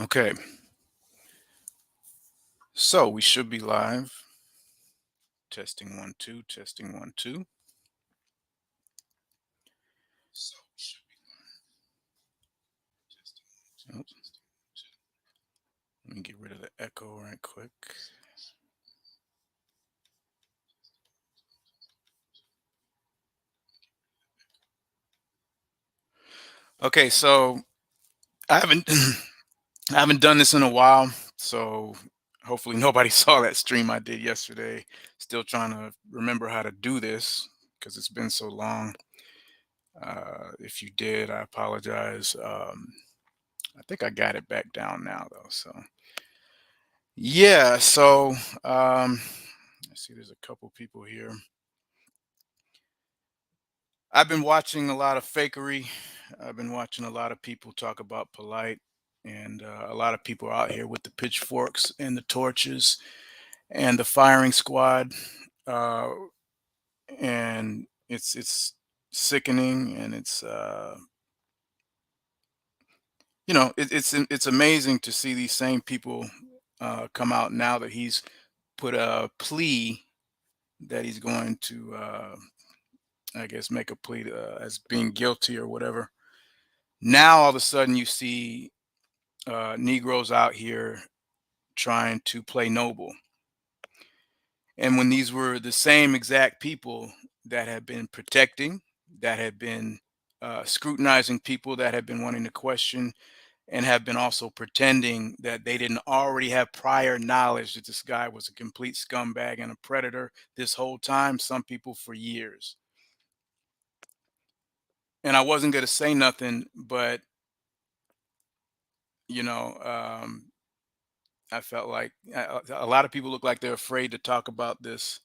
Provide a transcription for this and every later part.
Okay, so we should be live. Testing 1 2, testing 1 2. Oh, let me get rid of the echo right quick. Okay, so I haven't I haven't done this in a while, so hopefully nobody saw that stream I did yesterday. Still trying to remember how to do this because it's been so long. If you did, I apologize. I think I got it back down now though. So yeah, so um, I see there's a couple people here. I've been watching a lot of fakery. I've been watching a lot of people talk about Polite, and a lot of people out here with the pitchforks and the torches and the firing squad, uh, and it's sickening, and it's amazing to see these same people come out now that he's put a plea that he's going to, I guess, make a plea as being guilty or whatever. Now all of a sudden you see Negroes out here trying to play noble. And when these were the same exact people that had been protecting, that had been scrutinizing people, that had been wanting to question, and have been also pretending that they didn't already have prior knowledge that this guy was a complete scumbag and a predator this whole time, some people for years. And I wasn't going to say nothing, but, you know, I felt like a lot of people look like they're afraid to talk about this.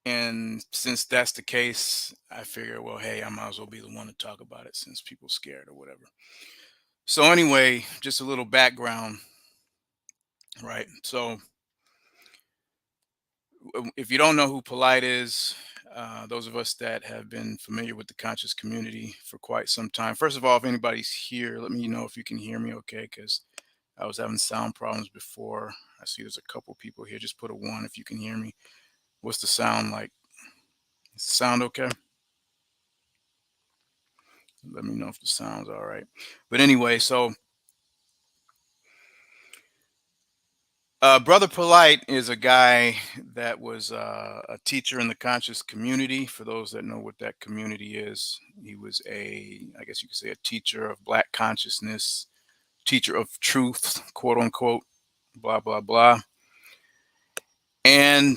And since that's the case, I figure, well, hey, I might as well be the one to talk about it since people scared or whatever. So anyway, just a little background, right? So if you don't know who Polite is, those of us that have been familiar with the conscious community for quite some time. First of all, if anybody's here, let me know if you can hear me okay, because I was having sound problems before. I see there's a couple people here. Just put a one if you can hear me. What's the sound like? Is the sound okay? Let me know if the sound's all right. But anyway, so Brother Polite is a guy that was a teacher in the conscious community. For those that know what that community is, he was I guess you could say, a teacher of Black consciousness, teacher of truth, quote unquote, blah, blah, blah. And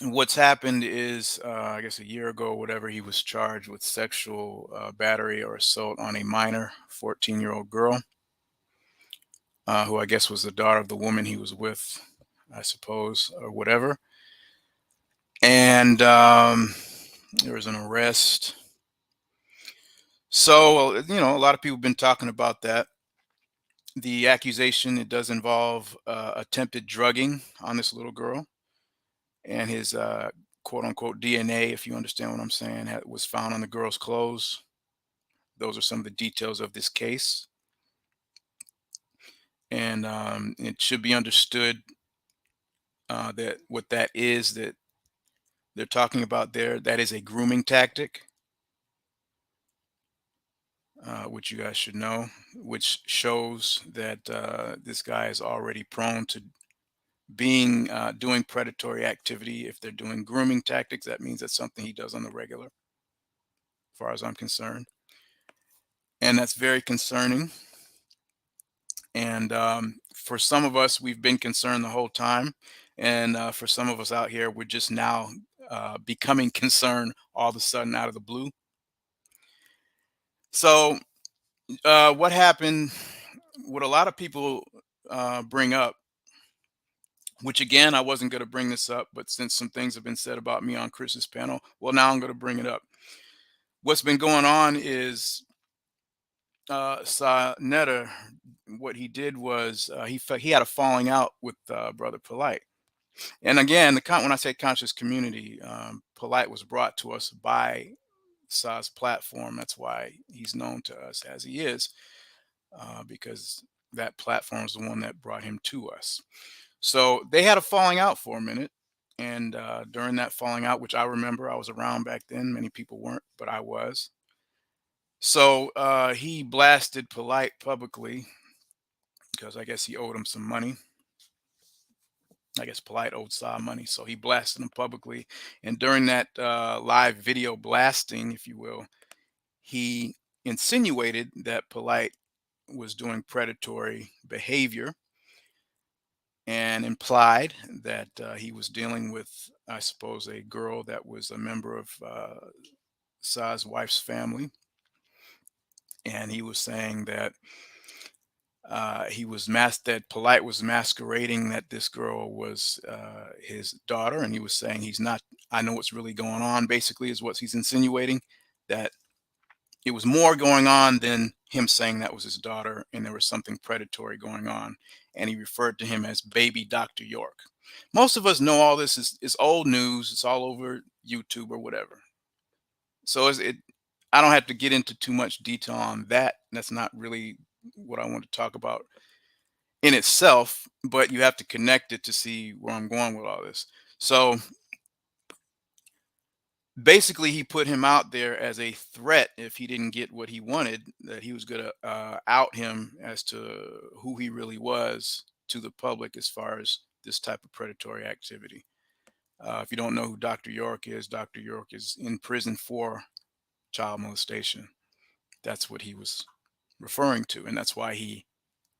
what's happened is, I guess a year ago, or whatever, he was charged with sexual battery or assault on a minor, 14-year-old girl, who I guess was the daughter of the woman he was with, I suppose, or whatever. And there was an arrest. So, a lot of people have been talking about that. The accusation, it does involve attempted drugging on this little girl, and his quote unquote DNA, if you understand what I'm saying, was found on the girl's clothes. Those are some of the details of this case. And it should be understood that what that is that they're talking about there, that is a grooming tactic, which you guys should know, which shows that this guy is already prone to being doing predatory activity. If they're doing grooming tactics, that means that's something he does on the regular, as far as I'm concerned. And that's very concerning. And for some of us, we've been concerned the whole time. And for some of us out here, we're just now becoming concerned all of a sudden out of the blue. So, what happened, what a lot of people bring up, which again, I wasn't going to bring this up, but since some things have been said about me on Chris's panel, well, now I'm going to bring it up. What's been going on is Sa Netter, what he did was he had a falling out with Brother Polite. And again, when I say conscious community, Polite was brought to us by Sa's platform. That's why he's known to us as he is. because that platform is the one that brought him to us. So they had a falling out for a minute. And during that falling out, which I remember, I was around back then. Many people weren't, but I was. So he blasted Polight publicly because I guess he owed him some money. I guess Polight owed Saw money, so he blasted him publicly. And during that live video blasting, if you will, he insinuated that Polight was doing predatory behavior and implied that he was dealing with, I suppose, a girl that was a member of Saw's wife's family. And he was saying that that Polight was masquerading that this girl was his daughter, and he was saying he's not. I know what's really going on. Basically, is what he's insinuating, that it was more going on than him saying that was his daughter, and there was something predatory going on. And he referred to him as Baby Dr. York. Most of us know all this is old news. It's all over YouTube or whatever. So I don't have to get into too much detail on that. That's not really what I want to talk about in itself, but you have to connect it to see where I'm going with all this. So basically, he put him out there as a threat if he didn't get what he wanted, that he was going to out him as to who he really was to the public as far as this type of predatory activity. If you don't know who Dr. York is in prison for child molestation. That's what he was referring to, and that's why he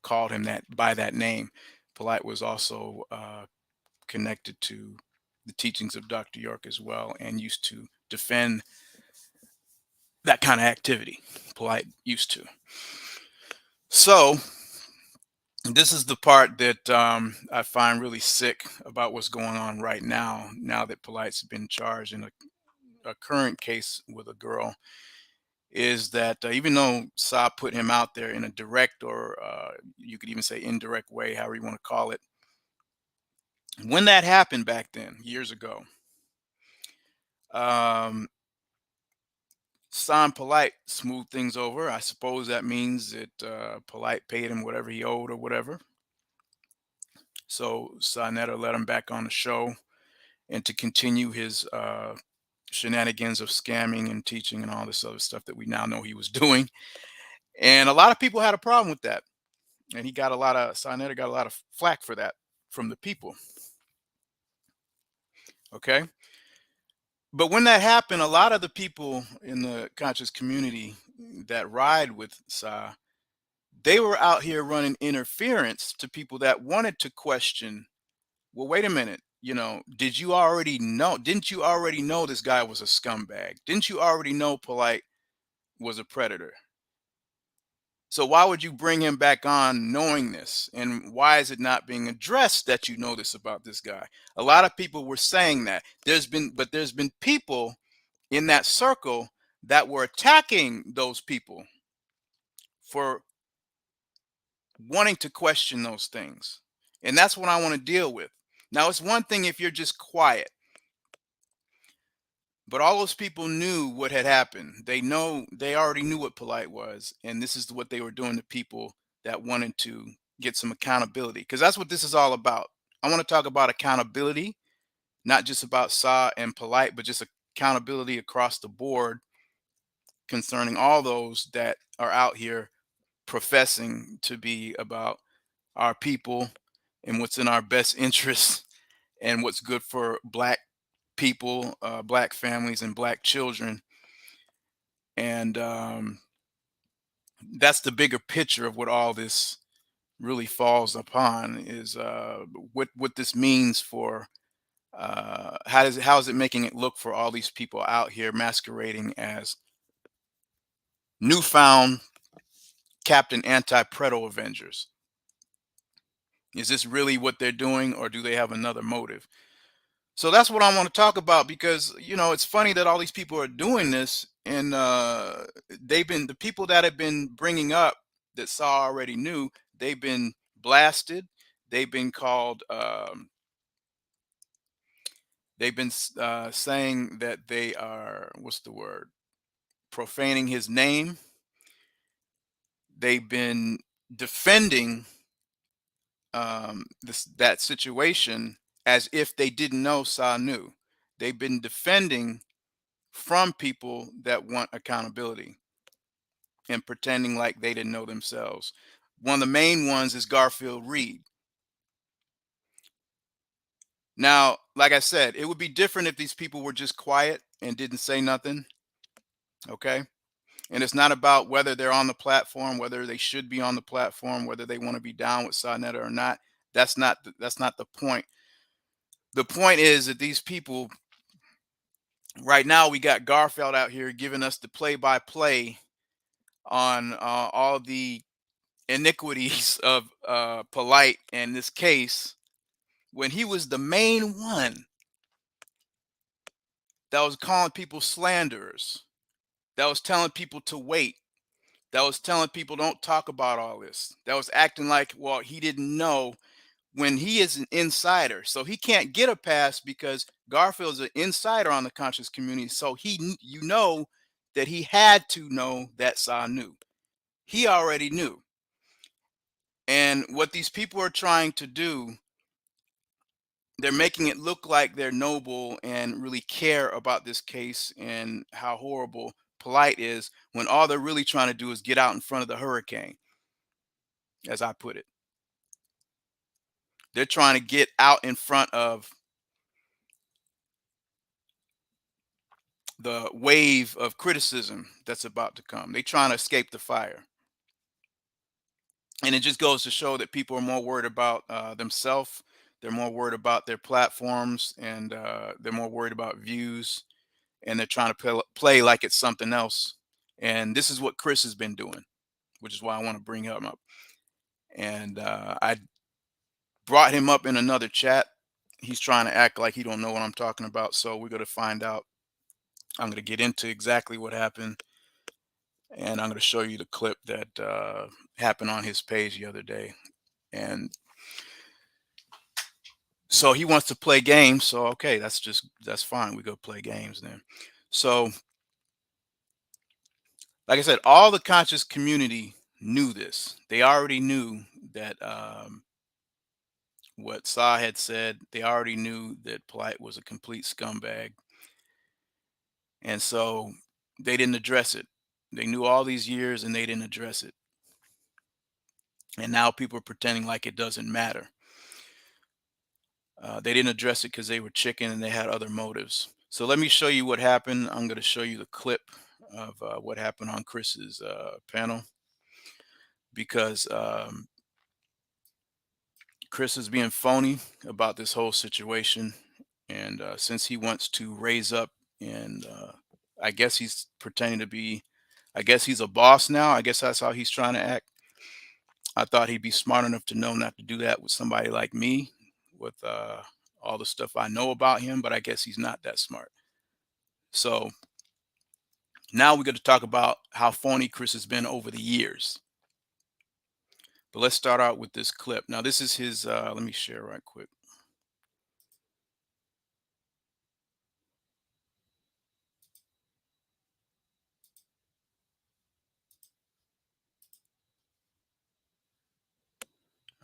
called him that by that name. Polight was also connected to the teachings of Dr. York as well, and used to defend that kind of activity. Polight used to. So this is the part that I find really sick about what's going on right now. Now that Polight's been charged in a current case with a girl, is that even though Saab put him out there in a direct or you could even say indirect way, however you want to call it, when that happened back then, years ago, um, San Polight smoothed things over. I suppose that means that Polight paid him whatever he owed or whatever. So Sonetta let him back on the show and to continue his shenanigans of scamming and teaching and all this other stuff that we now know he was doing. And a lot of people had a problem with that. And Sonetta got a lot of flack for that from the people. Okay. But when that happened, a lot of the people in the conscious community that ride with Sa, they were out here running interference to people that wanted to question, well, wait a minute, did you already know? Didn't you already know this guy was a scumbag? Didn't you already know Polight was a predator? So why would you bring him back on knowing this? And why is it not being addressed that you know this about this guy? A lot of people were saying that. There's been people in that circle that were attacking those people for wanting to question those things. And that's what I want to deal with. Now, it's one thing if you're just quiet, but all those people knew what had happened. They already knew what Polight was, and this is what they were doing to people that wanted to get some accountability, because that's what this is all about. I want to talk about accountability, not just about Sa and Polight, but just accountability across the board concerning all those that are out here professing to be about our people and what's in our best interests and what's good for black people, black families, and black children. And that's the bigger picture of what all this really falls upon, is what this means for how is it making it look for all these people out here masquerading as newfound Captain Anti-Preto Avengers. Is this really what they're doing, or do they have another motive? So that's what I want to talk about, because it's funny that all these people are doing this, and the people that have been bringing up that Saw already knew, they've been blasted, they've been called, they've been saying that they are, what's the word, profaning his name. they've been defending that situation as if they didn't know Sa knew. They've been defending from people that want accountability and pretending like they didn't know themselves. One of the main ones is Garfield Reed. Now, like I said, it would be different if these people were just quiet and didn't say nothing. Okay. And it's not about whether they're on the platform, whether they should be on the platform, whether they want to be down with Sonetta or not. That's not the point. The point is that these people right now, we got Garfield out here giving us the play-by-play on all the iniquities of Polight in this case, when he was the main one that was calling people slanderers, that was telling people to wait, that was telling people don't talk about all this, that was acting like, well, he didn't know, when he is an insider. So he can't get a pass because Garfield's an insider on the conscious community. So you know that he had to know that Sa knew. He already knew. And what these people are trying to do, they're making it look like they're noble and really care about this case and how horrible Polight is, when all they're really trying to do is get out in front of the hurricane, as I put it. They're trying to get out in front of the wave of criticism that's about to come. They're trying to escape the fire. And it just goes to show that people are more worried about themselves. They're more worried about their platforms, and they're more worried about views, and they're trying to play like it's something else. And this is what Chris has been doing, which is why I want to bring him up. And I brought him up in another chat. He's trying to act like he don't know what I'm talking about. So we're going to find out. I'm going to get into exactly what happened, and I'm going to show you the clip that happened on his page the other day. And so he wants to play games. So okay, that's fine. We go play games then. So like I said, all the conscious community knew this. They already knew that what Sa had said. They already knew that Polight was a complete scumbag, and so they didn't address it. They knew all these years, and they didn't address it. And now people are pretending like it doesn't matter. They didn't address it because they were chicken and they had other motives. So let me show you what happened. I'm going to show you the clip of what happened on Chris's panel, because Chris is being phony about this whole situation. And since he wants to raise up, and I guess he's pretending to be, I guess he's a boss now. I guess that's how he's trying to act. I thought he'd be smart enough to know not to do that with somebody like me, with all the stuff I know about him, but I guess he's not that smart. So now we're going to talk about how phony Chris has been over the years. But let's start out with this clip. Now, this is his, let me share right quick.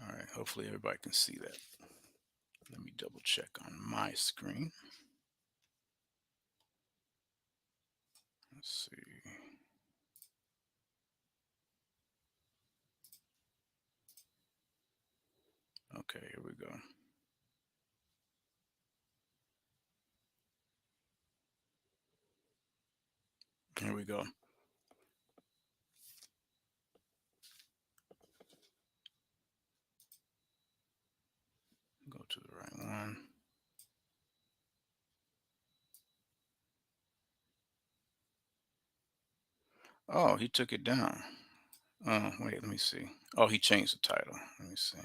All right, hopefully everybody can see that. Let me double check on my screen. Let's see. Okay, here we go. Here we go. Go to the right one. Oh, he took it down. Oh, wait, let me see. Oh, he changed the title. Let me see.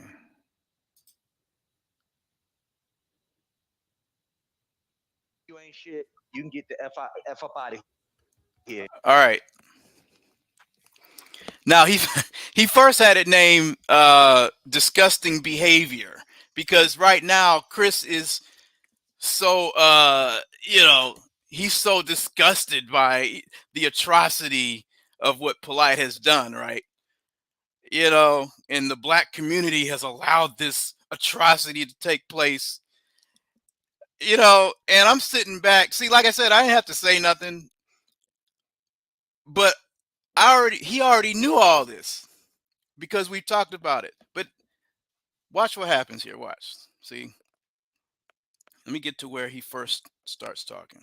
You ain't shit. You can get the F up out of here. All right. Now he first had it named disgusting behavior, because right now Chris is so he's so disgusted by the atrocity of what Polight has done, right? and the black community has allowed this atrocity to take place, and I'm sitting back. See, like I said, I didn't have to say nothing, but he already knew all this because we talked about it. But watch what happens here. Watch. See, let me get to where he first starts talking.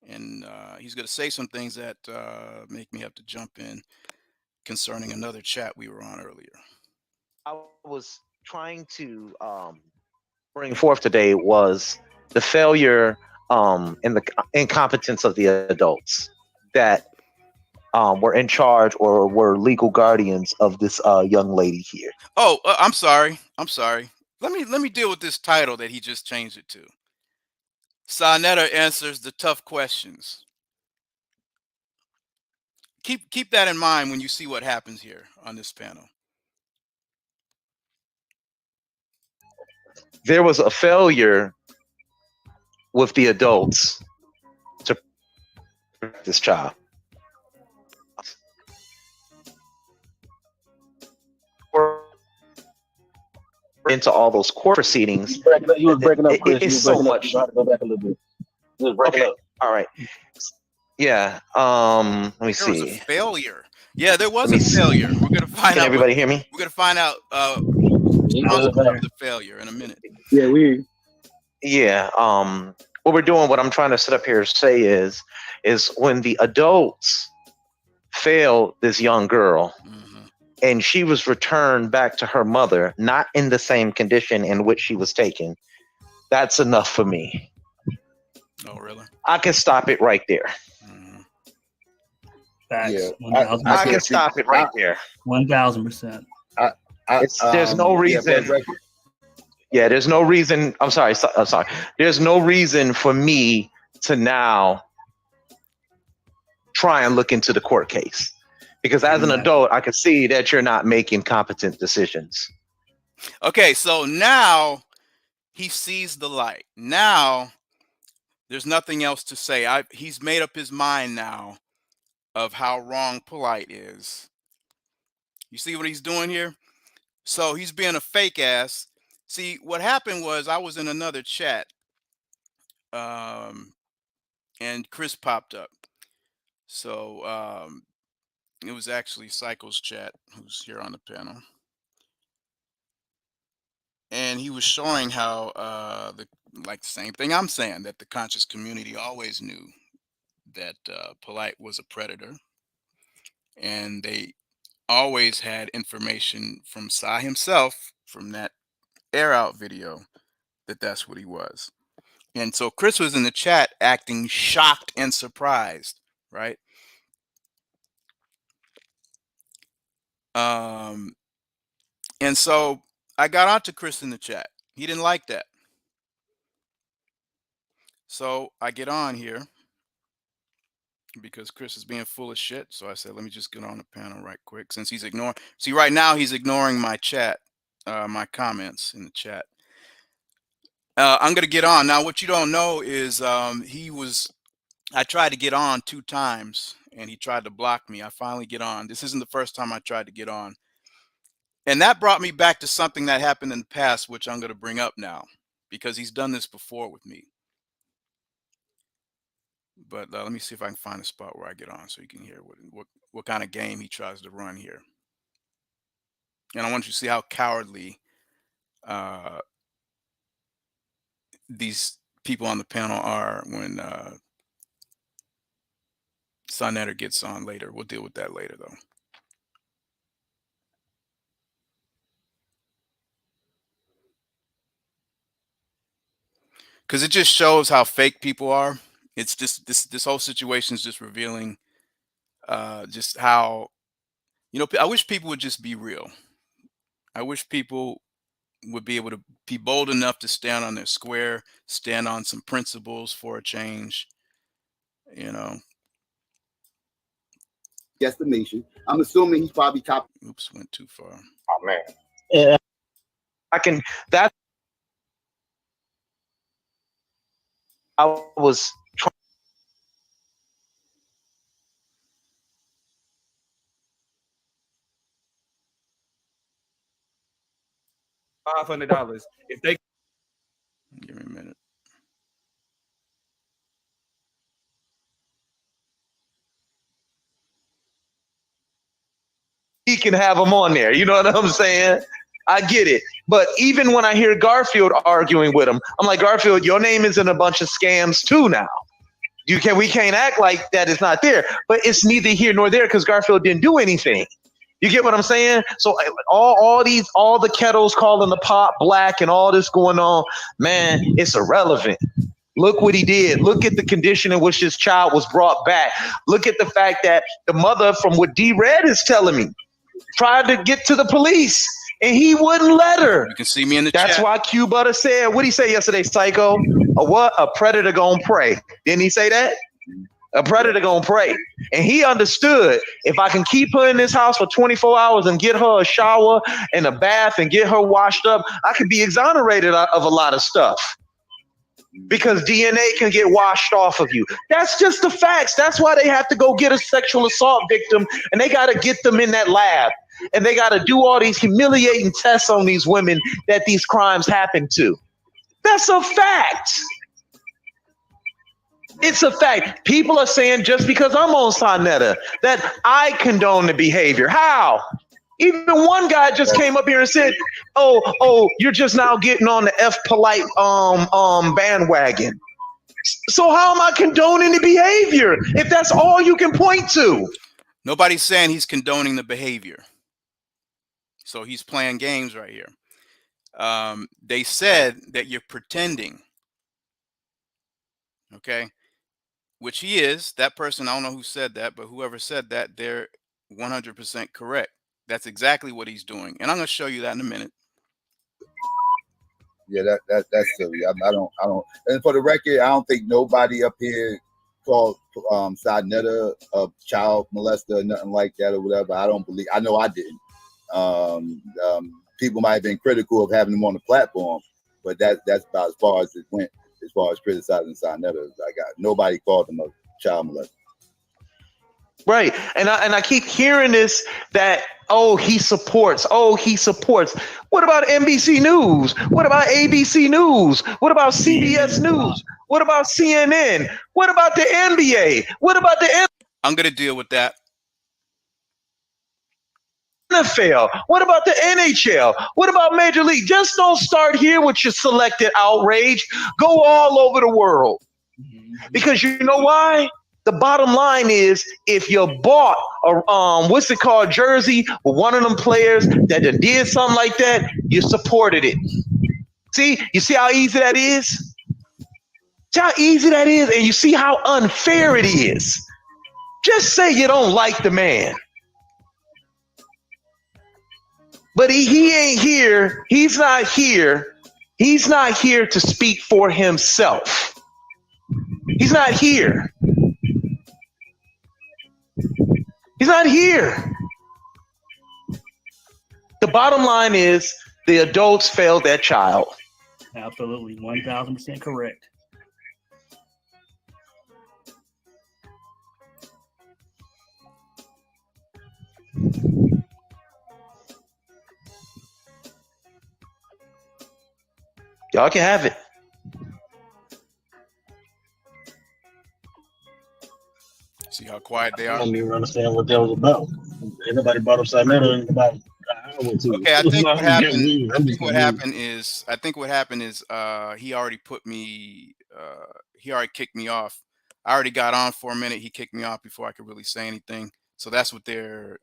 And he's going to say some things that make me have to jump in concerning another chat we were on earlier. I was trying to bring forth today was the failure and the incompetence of the adults that were in charge or were legal guardians of this young lady here. Oh, I'm sorry. I'm sorry. Let me deal with this title that he just changed it to. Sonetta answers the tough questions. Keep that in mind when you see what happens here on this panel. There was a failure with the adults to protect this child. Into all those court proceedings. You was breaking up, Chris. It's so much. You had to go back a little bit. You was breaking up. All right. Yeah. Let me There was a see. failure. Yeah, there was a failure. We're gonna find Can out. everybody hear me? We're gonna find out the failure in a minute. Yeah, we. Yeah. What we're doing, what I'm trying to set up here to say is when the adults failed this young girl, and she was returned back to her mother, not in the same condition in which she was taken, that's enough for me. Oh, really? I can stop it right there. Facts. Yeah, I can stop it right there. 1000%. There's no reason. Yeah, there's no reason. I'm sorry. There's no reason for me to now try and look into the court case. Because as an adult, I can see that you're not making competent decisions. Okay, so now he sees the light. Now there's nothing else to say. He's made up his mind now of how wrong Polight is. You see what he's doing here? So he's being a fake ass. See, what happened was I was in another chat, and Chris popped up. So it was actually Psycho's chat, who's here on the panel. And he was showing how the same thing I'm saying, that the conscious community always knew that Polight was a predator, and they always had information from Sai himself from that air out video that that's what he was. And so Chris was in the chat acting shocked and surprised, right? And so I got onto Chris in the chat. He didn't like that. So I get on here because Chris is being full of shit. So I said, let me just get on the panel right quick since he's ignoring. See, right now he's ignoring my chat, my comments in the chat. I'm going to get on. Now, what you don't know is I tried to get on 2 times and he tried to block me. I finally get on. This isn't the first time I tried to get on. And that brought me back to something that happened in the past, which I'm going to bring up now because he's done this before with me. But let me see if I can find a spot where I get on so you can hear what kind of game he tries to run here. And I want you to see how cowardly these people on the panel are when Sonetta gets on later. We'll deal with that later, though. Because it just shows how fake people are. It's just this whole situation is just revealing just how, I wish people would just be real. I wish people would be able to be bold enough to stand on their square, stand on some principles for a change, Destination. I'm assuming he's probably copying. Oops, went too far. Oh man. Yeah. That I was trying. $500 if they. Give me a minute. He can have them on there. You know what I'm saying? I get it. But even when I hear Garfield arguing with him, I'm like, Garfield, your name is in a bunch of scams too now. We can't act like that is not there. But it's neither here nor there because Garfield didn't do anything. You get what I'm saying? So all the kettles calling the pot black and all this going on, man, it's irrelevant. Look what he did. Look at the condition in which his child was brought back. Look at the fact that the mother, from what D-Red is telling me, tried to get to the police and he wouldn't let her. You can see me in the chat. That's why Q Butter said, what did he say yesterday, Psycho? A what? A predator gonna prey. Didn't he say that? A predator gonna prey. And he understood, if I can keep her in this house for 24 hours and get her a shower and a bath and get her washed up, I could be exonerated of a lot of stuff. Because DNA can get washed off of you. That's just the facts. That's why they have to go get a sexual assault victim and they got to get them in that lab. And they got to do all these humiliating tests on these women that these crimes happen to. That's a fact. It's a fact. People are saying just because I'm on Sonetta that I condone the behavior. How? Even one guy just came up here and said, "Oh, you're just now getting on the Polight bandwagon." So how am I condoning the behavior if that's all you can point to? Nobody's saying he's condoning the behavior. So he's playing games right here. They said that you're pretending. Okay, which he is. That person, I don't know who said that, but whoever said that, they're 100% correct. That's exactly what he's doing, and I'm going to show you that in a minute. Yeah, that's silly. I don't. And for the record, I don't think nobody up here called Sonetta a child molester or nothing like that or whatever. I don't believe. I know I didn't. People might have been critical of having them on the platform, but that's about as far as it went. As far as criticizing Sonetta, nobody called him a child molester. Right, and I keep hearing this that he supports. What about NBC News? What about ABC News? What about CBS News? What about CNN? What about the NBA? What about the I'm going to deal with that. NFL? What about the NHL? What about Major League? Just don't start here with your selected outrage. Go all over the world. Because you know why? The bottom line is, if you bought a jersey with one of them players that did something like that, you supported it. You see how easy that is? See how easy that is? And you see how unfair it is. Just say you don't like the man. But he ain't here. He's not here. He's not here to speak for himself. He's not here. He's not here. The bottom line is the adults failed that child. Absolutely, 1,000% correct. Y'all can have it. See how quiet they are? I don't even understand what that was about. Anybody brought up Sonetta in about an hour or two. Okay, I think what happened is he already put me. He already kicked me off. I already got on for a minute. He kicked me off before I could really say anything. So that's what they're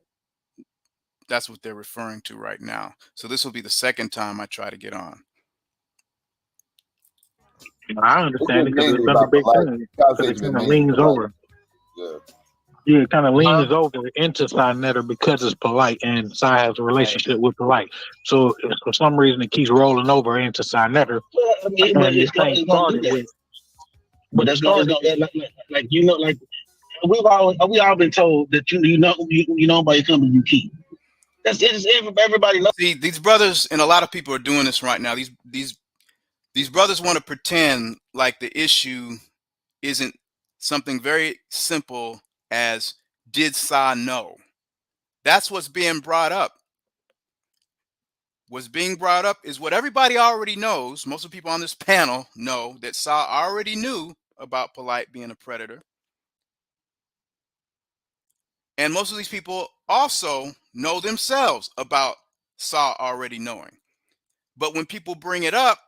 referring to right now. So this will be the second time I try to get on. I understand it because it's such a big thing. Because it kind of leans over. Yeah, it kind of leans over into Sonetta because it's Polight and Cy has a relationship with Polight. So if for some reason it keeps rolling over into Sonetta. But that's not like we've all been told that you know by your company you keep. That's it. Everybody knows. See, these brothers and a lot of people are doing this right now. These brothers want to pretend like the issue isn't something very simple as did Sa know? That's what's being brought up. What's being brought up is what everybody already knows. Most of the people on this panel know that Saw already knew about Polight being a predator. And most of these people also know themselves about Saw already knowing. But when people bring it up,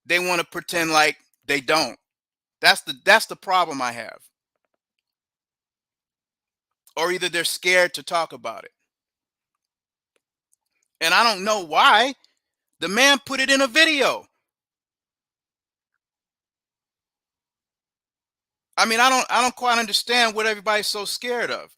they want to pretend like they don't. That's the problem I have. Or either they're scared to talk about it. And I don't know why. The man put it in a video. I mean, I don't quite understand what everybody's so scared of.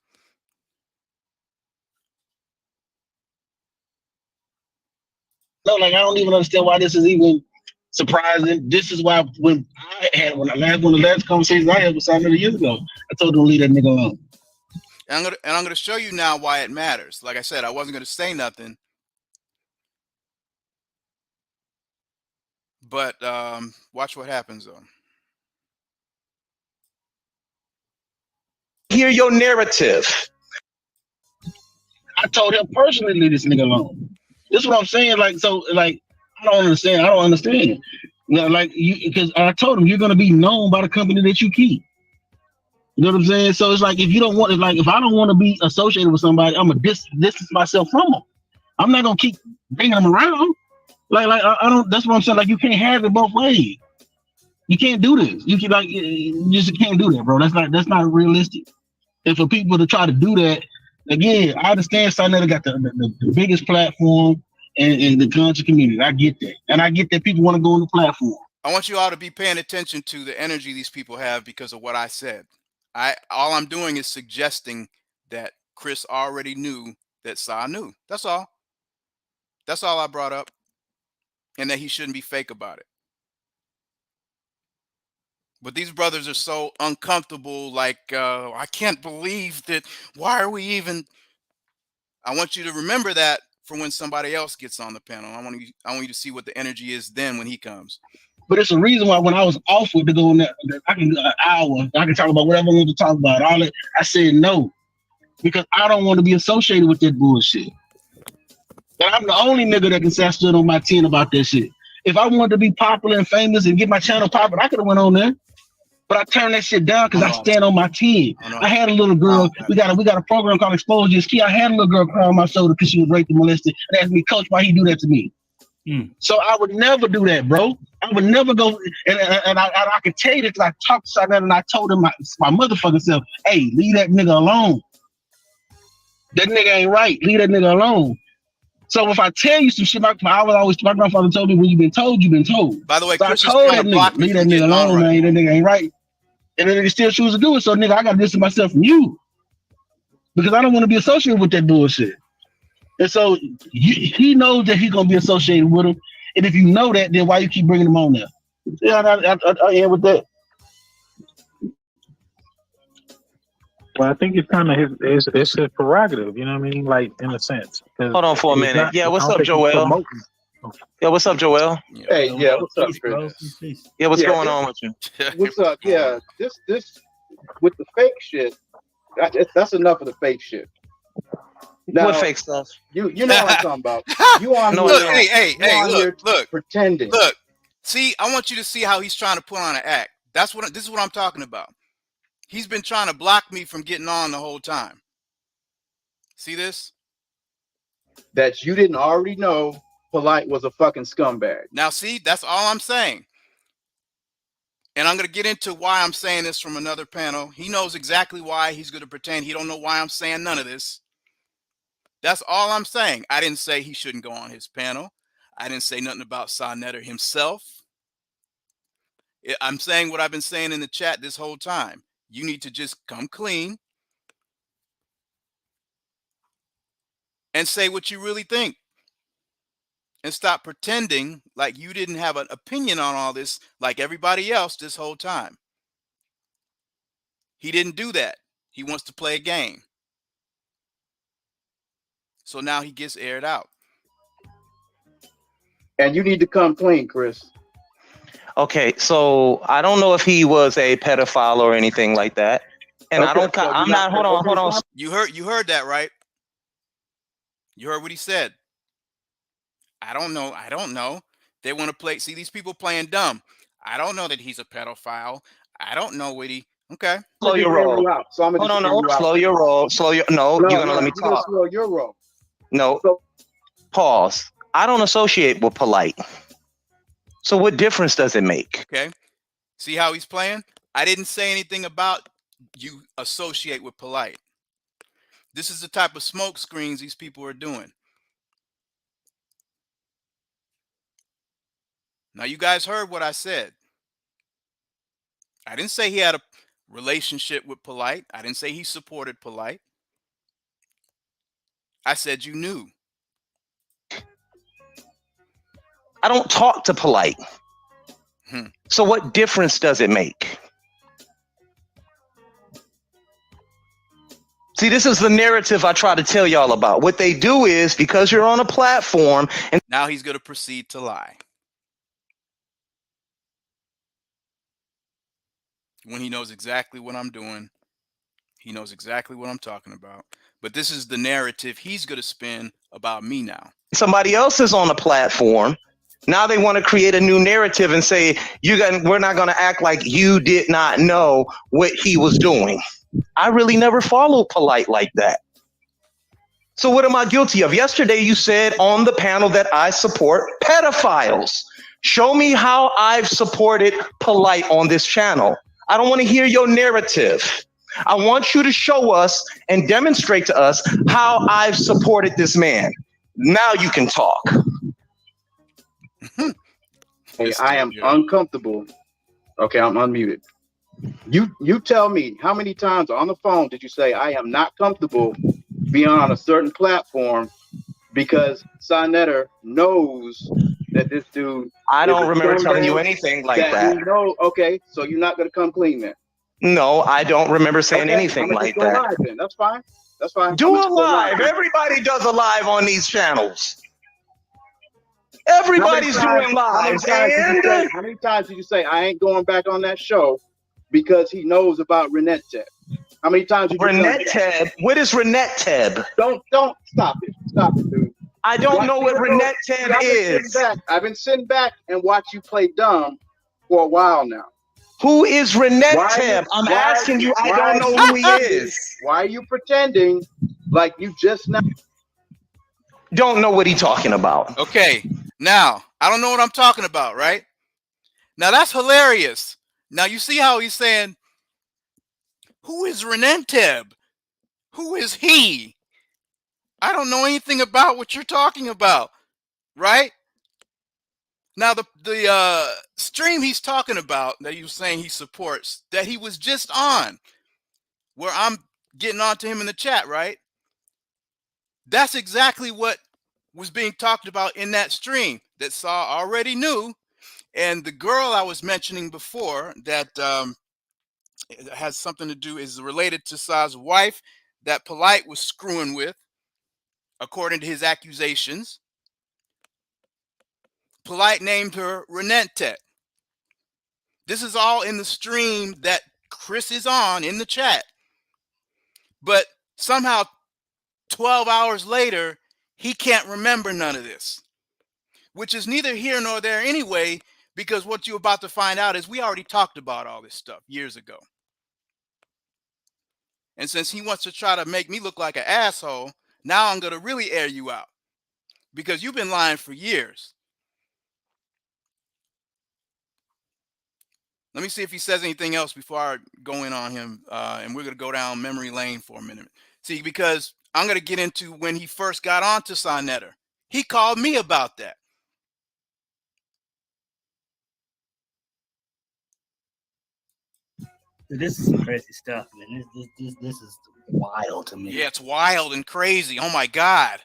No, like I don't even understand why this is even surprising. This is why when the last conversation I had with Simon years ago, I told him to leave that nigga alone. And I'm gonna show you now why it matters. Like I said, I wasn't gonna say nothing, but watch what happens though. Hear your narrative. I told him personally to leave this nigga alone. This is what I'm saying. Like, so, like, I don't understand. You know, like because I told him you're gonna be known by the company that you keep. You know what I'm saying? So it's like if you don't want it, like if I don't want to be associated with somebody, I'm gonna distance myself from them. I'm not gonna keep bringing them around. Like I don't. That's what I'm saying. Like you can't have it both ways. You can't do this. You just can't do that, bro. That's not realistic. And for people to try to do that, again, I understand Sinetta got the biggest platform and the conscious community. I get that. And I get that people want to go on the platform. I want you all to be paying attention to the energy these people have because of what I said. All I'm doing is suggesting that Chris already knew that Sa knew. That's all. That's all I brought up. And that he shouldn't be fake about it. But these brothers are so uncomfortable, like, I can't believe that. Why are we even? I want you to remember that for when somebody else gets on the panel. I want you to see what the energy is then when he comes. But it's a reason why when I was offered to go in there, I can do an hour, I can talk about whatever I want to talk about. All that, I said no. Because I don't want to be associated with that bullshit. And I'm the only nigga that can say I stood on my 10 about that shit. If I wanted to be popular and famous and get my channel popular, I could have went on there. But I turned that shit down because I stand on my 10. I had a little girl. We got a program called Exposure is Key. I had a little girl cry on my shoulder because she was raped and molested and asked me, Coach, why he do that to me? So I would never do that, bro. I would never go. And I can tell you that because I talked to Simon and I told him my motherfucking self, hey, leave that nigga alone. That nigga ain't right. Leave that nigga alone. So if I tell you some shit, my grandfather told me, when you've been told, you've been told. By the way, so Chris I told that nigga, leave that nigga alone, man. That nigga ain't right. And then nigga still choose to do it. So nigga, I gotta distance myself from you. Because I don't want to be associated with that bullshit. And so he knows that he's gonna be associated with him. And if you know that, then why you keep bringing him on there? Yeah, I end with that. Well, I think it's kind of his prerogative, you know what I mean? Like, in a sense. Hold on for a minute. Yeah, what's up, Joel? Yeah, what's up, Joel? Hey, yeah, what's up, Chris? Yeah, what's going on with you? What's up? Yeah, this with the fake shit, that's enough of the fake shit. Now, what fake stuff? You know what I'm talking about. You on look, pretending. Look, see, I want you to see how he's trying to put on an act. This is what I'm talking about. He's been trying to block me from getting on the whole time. See this? That you didn't already know Polight was a fucking scumbag. Now, see, that's all I'm saying. And I'm going to get into why I'm saying this from another panel. He knows exactly why he's going to pretend he don't know why I'm saying none of this. That's all I'm saying. I didn't say he shouldn't go on his panel. I didn't say nothing about Sinetta himself. I'm saying what I've been saying in the chat this whole time. You need to just come clean and say what you really think. And stop pretending like you didn't have an opinion on all this like everybody else this whole time. He didn't do that. He wants to play a game. So now he gets aired out. And you need to come clean, Chris. Okay, so I don't know if he was a pedophile or anything like that. And okay, I'm not, hold on. You heard that, right? You heard what he said. I don't know. I don't know. They want to play. See these people playing dumb. I don't know that he's a pedophile. I don't know what he. Okay. Slow your roll. So I'm Oh, gonna no, slow your roll. No, you're gonna let me You're gonna talk. slow your roll. No, So, pause. I don't associate with Polight. So what difference does it make? Okay. See how he's playing? I didn't say anything about you associate with Polight. This is the type of smoke screens these people are doing. Now, you guys heard what I said. I didn't say he had a relationship with Polight. I didn't say he supported Polight. I said you knew. I don't talk to Polight. So what difference does it make? See, this is the narrative I try to tell y'all about. What they do is, because you're on a platform, and now he's going to proceed to lie. When he knows exactly what I'm doing, he knows exactly what I'm talking about. But this is the narrative he's going to spin about me now. Somebody else is on a platform. Now they want to create a new narrative and say, we're not going to act like you did not know what he was doing. I really never followed Polight like that. So what am I guilty of? Yesterday you said on the panel that I support pedophiles. Show me how I've supported Polight on this channel. I don't want to hear your narrative. I want you to show us and demonstrate to us how I've supported this man. Now you can talk. Hey, I am uncomfortable. Okay, I'm unmuted. You tell me, how many times on the phone did you say I am not comfortable being on a certain platform because Sinetter knows that this dude. I don't remember telling you anything like that. You know, okay, so you're not gonna come clean then. No, I don't remember saying anything like that. Live then. That's fine. That's fine. Do a live. Everybody does a live on these channels. Everybody's doing lives. How many times did you say I ain't going back on that show because he knows about Renette Teb? How many times did you Renette Teb? What is Renette Teb? Don't stop it. Stop it, dude. I don't know what Renette Teb is. I've been sitting back and watch you play dumb for a while now. Who is Renette Teb? I'm asking you. I don't know who he is. Why are you pretending like you just now? Don't know what he's talking about. Okay. Now, I don't know what I'm talking about, right? Now, that's hilarious. Now, you see how he's saying, who is Renette Teb? Who is he? I don't know anything about what you're talking about, right? Now, the stream he's talking about that he was saying he supports, that he was just on, where I'm getting on to him in the chat, right? That's exactly what was being talked about in that stream that Saw already knew. And the girl I was mentioning before that has something to do, is related to Saw's wife that Polight was screwing with, according to his accusations. Polight named her Renette. This is all in the stream that Chris is on in the chat. But somehow 12 hours later, he can't remember none of this, which is neither here nor there anyway, because what you're about to find out is we already talked about all this stuff years ago. And since he wants to try to make me look like an asshole, now I'm going to really air you out, because you've been lying for years. Let me see if he says anything else before I go in on him, and we're going to go down memory lane for a minute. See, because I'm going to get into when he first got on to Sinetter. He called me about that. This is some crazy stuff, man. This is wild to me. Yeah, it's wild and crazy. Oh my God.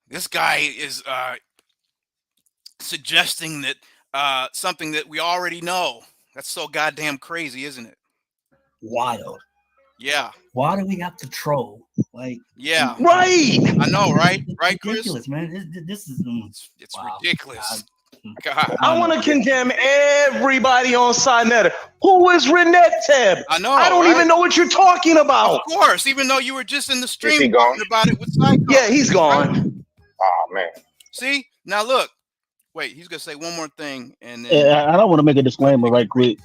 This guy is suggesting that something that we already know. That's so goddamn crazy, isn't it? Wild. Yeah. Why do we have to troll? Like, yeah, right. I know, right? It's right, ridiculous, Chris? Man. This is it's wow. ridiculous. God. God. I want to condemn everybody on Sinetta. Who is Renette? I know. I don't even know what you're talking about. Of course, even though you were just in the stream Is he gone? talking about it with Psycho. Yeah, he's gone. Right? Oh man. See, now look. Wait, he's gonna say one more thing, and then I don't want to make a disclaimer right quick.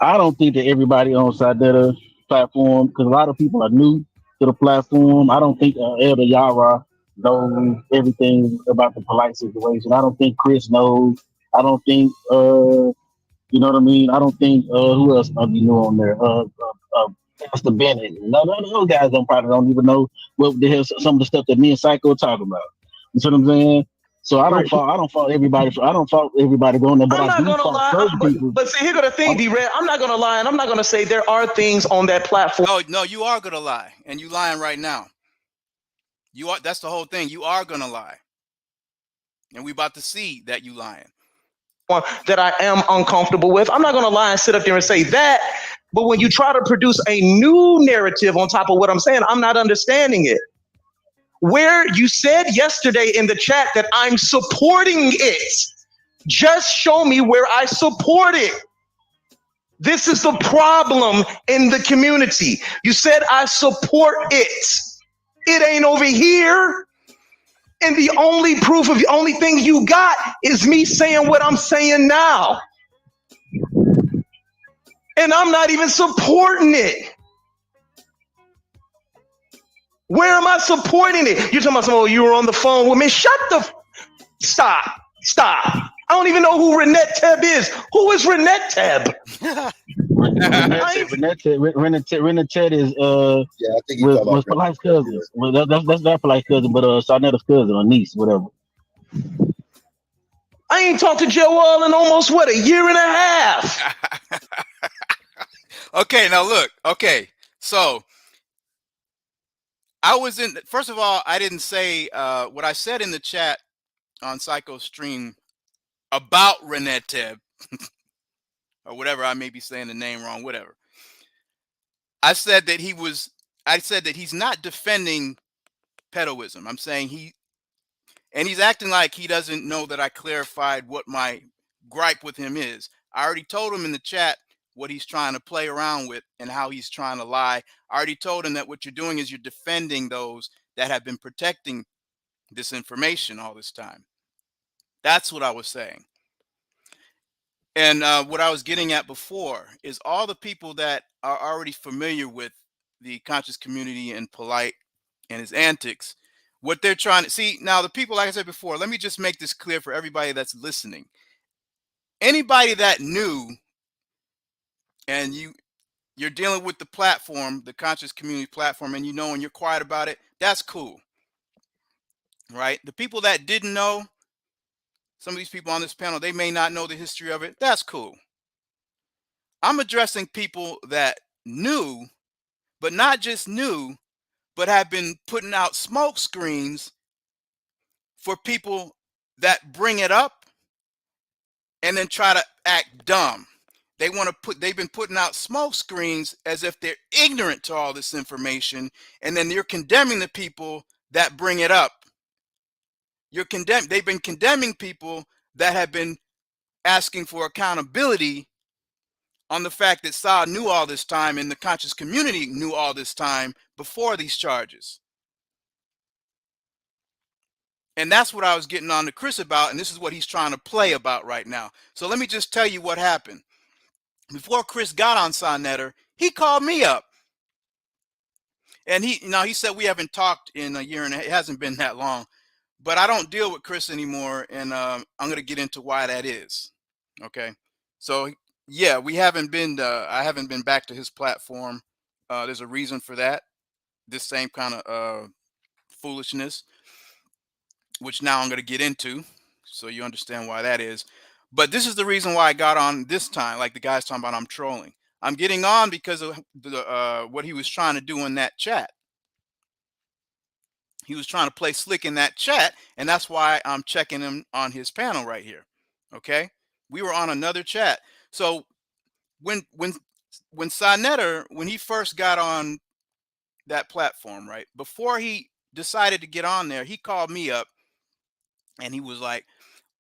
I don't think that everybody on Sidetta platform, because a lot of people are new to the platform. I don't think Elder Yara knows everything about the Polight situation. I don't think Chris knows. I don't think you know what I mean. I don't think who else might be new on there. Mr. Bennett. None of those guys probably don't even know what the hell some of the stuff that me and Psycho talk about. You see what I'm saying? So I don't fault everybody going there, but I'm not gonna lie. But see, here go the thing, D-Red. I'm not gonna lie, and I'm not gonna say there are things on that platform. No, you are gonna lie, and you lying right now. You are. That's the whole thing. You are gonna lie, and we about to see that you lying. That I am uncomfortable with. I'm not gonna lie and sit up there and say that. But when you try to produce a new narrative on top of what I'm saying, I'm not understanding it. Where you said yesterday in the chat that I'm supporting it. Just show me where I support it. This is the problem in the community. You said I support it. It ain't over here. And the only proof of the only thing you got is me saying what I'm saying now. And I'm not even supporting it. Where am I supporting it? You're talking about oh, you were on the phone with me. Shut the stop. I don't even know who Renette Teb is. Who is Renette Teb? Renette is yeah, I think was Polight's cousin. Well, that's not Polight's cousin, but Sarnetta's cousin or niece, whatever. I ain't talked to Joel in almost what, a year and a half. Okay, now look. Okay, so I was in. First of all, I didn't say what I said in the chat on Psycho Stream about Renette Teb or whatever. I may be saying the name wrong. Whatever. I said that he's not defending pedoism. I'm saying he's acting like he doesn't know that I clarified what my gripe with him is. I already told him in the chat what he's trying to play around with and how he's trying to lie. I already told him that what you're doing is you're defending those that have been protecting this information all this time. That's what I was saying. And what I was getting at before is all the people that are already familiar with the conscious community and Polight and his antics, what they're trying to see now, the people, like I said before, let me just make this clear for everybody that's listening. Anybody that knew and you're dealing with the platform, the conscious community platform, and you know and you're quiet about it, that's cool. Right? The people that didn't know, some of these people on this panel, they may not know the history of it. That's cool. I'm addressing people that knew, but not just knew, but have been putting out smoke screens for people that bring it up and then try to act dumb. They've been putting out smoke screens as if they're ignorant to all this information, and then you're condemning the people that bring it up. They've been condemning people that have been asking for accountability on the fact that Sa knew all this time and the conscious community knew all this time before these charges. And that's what I was getting on to Chris about, and this is what he's trying to play about right now. So let me just tell you what happened. Before Chris got on Sonnetter, he called me up. And he said we haven't talked in a year and it hasn't been that long. But I don't deal with Chris anymore, and I'm going to get into why that is. Okay. So yeah, I haven't been back to his platform. There's a reason for that. This same kind of foolishness, which now I'm going to get into, so you understand why that is. But this is the reason why I got on this time, like the guy's talking about I'm trolling. I'm getting on because of what he was trying to do in that chat. He was trying to play slick in that chat, and that's why I'm checking him on his panel right here. Okay? We were on another chat. So when Sonnetter, when he first got on that platform, right, before he decided to get on there, he called me up and he was like,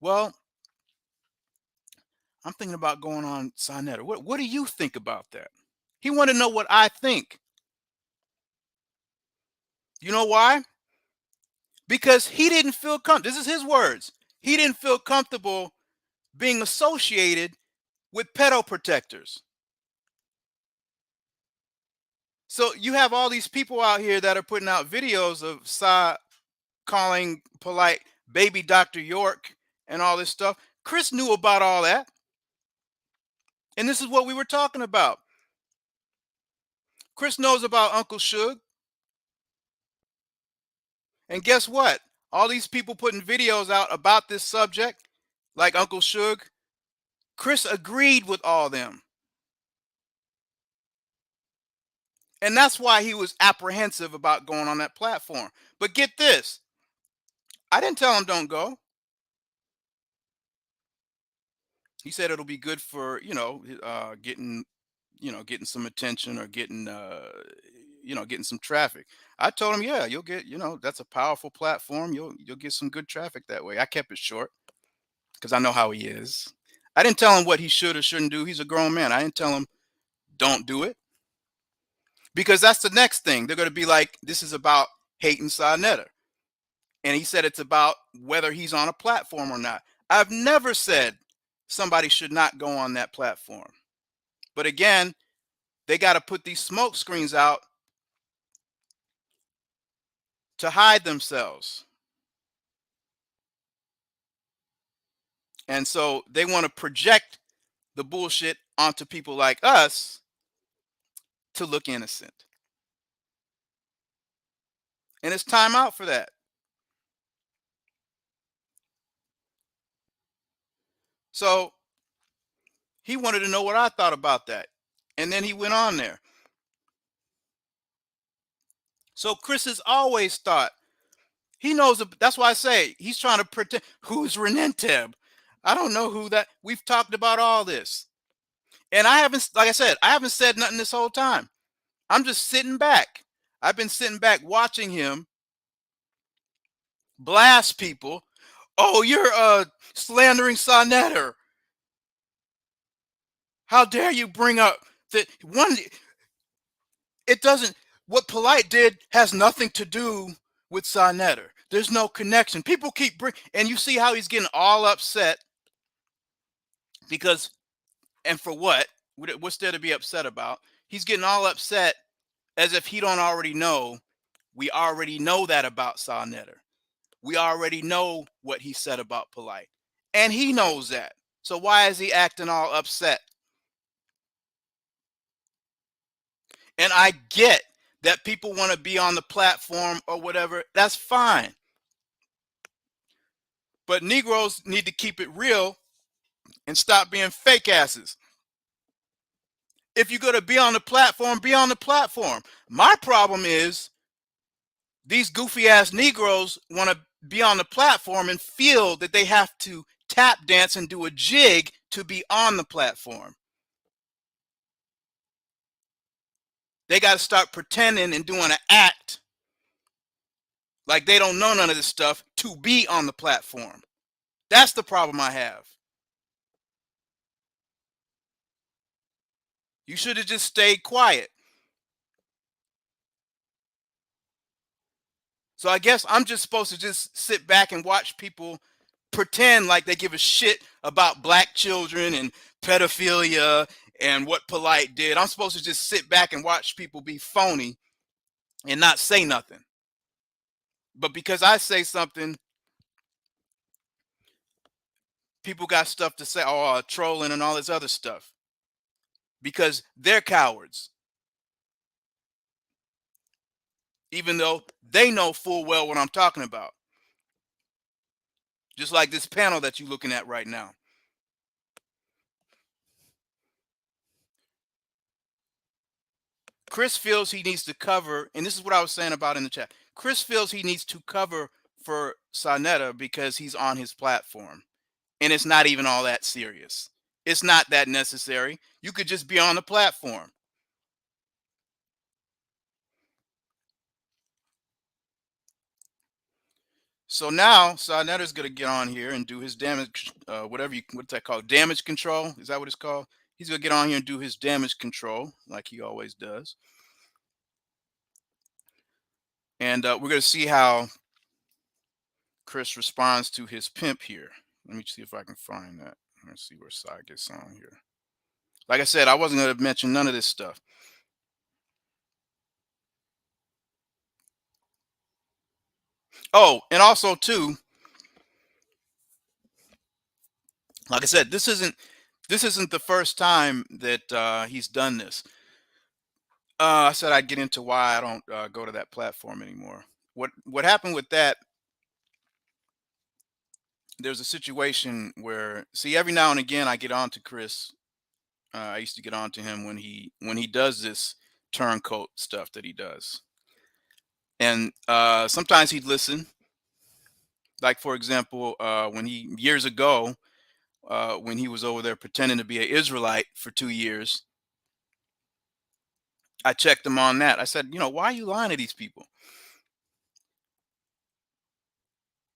well, I'm thinking about going on Sinetta. What do you think about that? He wanted to know what I think. You know why? Because he didn't feel comfortable. This is his words. He didn't feel comfortable being associated with pedo protectors. So you have all these people out here that are putting out videos of Sa calling Polight baby Dr. York and all this stuff. Chris knew about all that. And this is what we were talking about. Chris knows about Uncle Suge. And guess what? All these people putting videos out about this subject, like Uncle Suge, Chris agreed with all them. And that's why he was apprehensive about going on that platform. But get this. I didn't tell him don't go. He said it'll be good for, getting some attention or getting, getting some traffic. I told him, yeah, you'll get, that's a powerful platform. You'll get some good traffic that way. I kept it short because I know how he is. I didn't tell him what he should or shouldn't do. He's a grown man. I didn't tell him don't do it, because that's the next thing. They're going to be like, this is about hating Sinetta. And he said it's about whether he's on a platform or not. I've never said somebody should not go on that platform. But again, they got to put these smoke screens out to hide themselves. And so they want to project the bullshit onto people like us to look innocent. And it's time out for that. So he wanted to know what I thought about that. And then he went on there. So Chris has always thought, he knows, that's why I say he's trying to pretend. Who's Renenteb? I don't know who that. We've talked about all this. And I haven't, like I said, I haven't said nothing this whole time. I'm just sitting back. I've been sitting back watching him blast people. Oh, you're slandering Sinetta. How dare you bring up that one? It doesn't, what Polight did has nothing to do with Sinetta. There's no connection. People keep and you see how he's getting all upset because, and for what? What's there to be upset about? He's getting all upset as if he don't already know. We already know that about Sinetta. We already know what he said about Polight. And he knows that. So why is he acting all upset? And I get that people want to be on the platform or whatever. That's fine. But Negroes need to keep it real and stop being fake asses. If you're going to be on the platform, be on the platform. My problem is these goofy ass Negroes want to be on the platform and feel that they have to tap dance and do a jig to be on the platform. They got to start pretending and doing an act like they don't know none of this stuff to be on the platform. That's the problem I have. You should have just stayed quiet. So I guess I'm just supposed to just sit back and watch people pretend like they give a shit about black children and pedophilia and what Polight did. I'm supposed to just sit back and watch people be phony and not say nothing. But because I say something, people got stuff to say, trolling and all this other stuff. Because they're cowards. Even though they know full well what I'm talking about. Just like this panel that you're looking at right now. Chris feels he needs to cover, and this is what I was saying about in the chat. Chris feels he needs to cover for Sinetta because he's on his platform. And it's not even all that serious. It's not that necessary. You could just be on the platform. So now Sarnetter's going to get on here and do his damage, what's that called? Damage control. Is that what it's called? He's going to get on here and do his damage control like he always does. And we're going to see how Chris responds to his pimp here. Let me see if I can find that. Let's see where Sai gets on here. Like I said, I wasn't going to mention none of this stuff. Oh, and also too, like I said, this isn't the first time that he's done this. I said I'd get into why I don't go to that platform anymore. What happened with that? There's a situation where, see, every now and again I get on to Chris. I used to get on to him when he does this turncoat stuff that he does, and sometimes he'd listen. Like for example, when he years ago, when he was over there pretending to be an Israelite for 2 years, I checked him on that. I said, why are you lying to these people?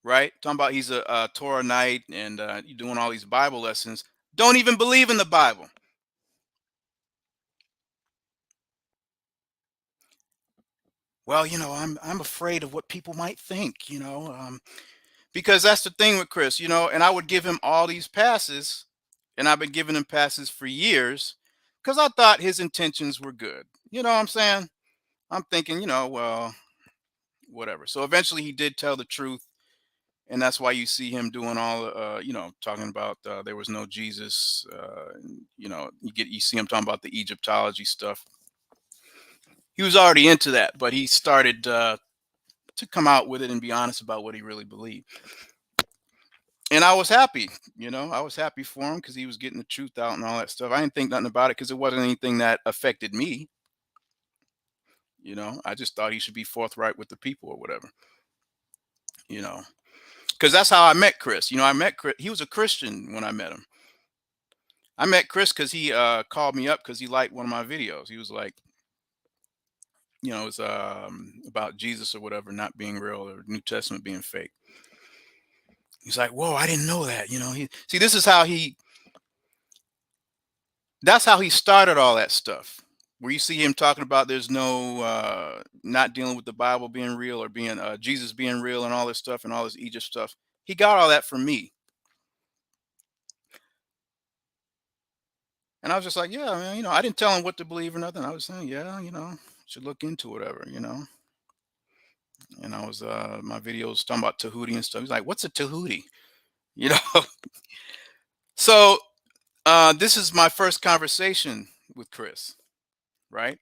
Right? Talking about he's a Torah Knight and you're doing all these Bible lessons. Don't even believe in the Bible. Well, I'm afraid of what people might think, because that's the thing with Chris, and I would give him all these passes, and I've been giving him passes for years because I thought his intentions were good. You know what I'm saying? I'm thinking, well, whatever. So eventually he did tell the truth. And that's why you see him doing all, talking about there was no Jesus. You see him talking about the Egyptology stuff. He was already into that, but he started to come out with it and be honest about what he really believed. And I was happy, I was happy for him because he was getting the truth out and all that stuff. I didn't think nothing about it because it wasn't anything that affected me. I just thought he should be forthright with the people or whatever, because that's how I met Chris. I met Chris. He was a Christian when I met him. I met Chris because he called me up because he liked one of my videos. He was like, it's about Jesus or whatever not being real or New Testament being fake. He's like, whoa, I didn't know that. This is how that's how he started all that stuff. Where you see him talking about there's no not dealing with the Bible being real or being Jesus being real and all this stuff and all this Egypt stuff. He got all that from me. And I was just like, yeah, man, I didn't tell him what to believe or nothing. I was saying, yeah, should look into whatever, And I was my videos talking about Tahuti and stuff. He's like, what's a Tahuti? So this is my first conversation with Chris, right?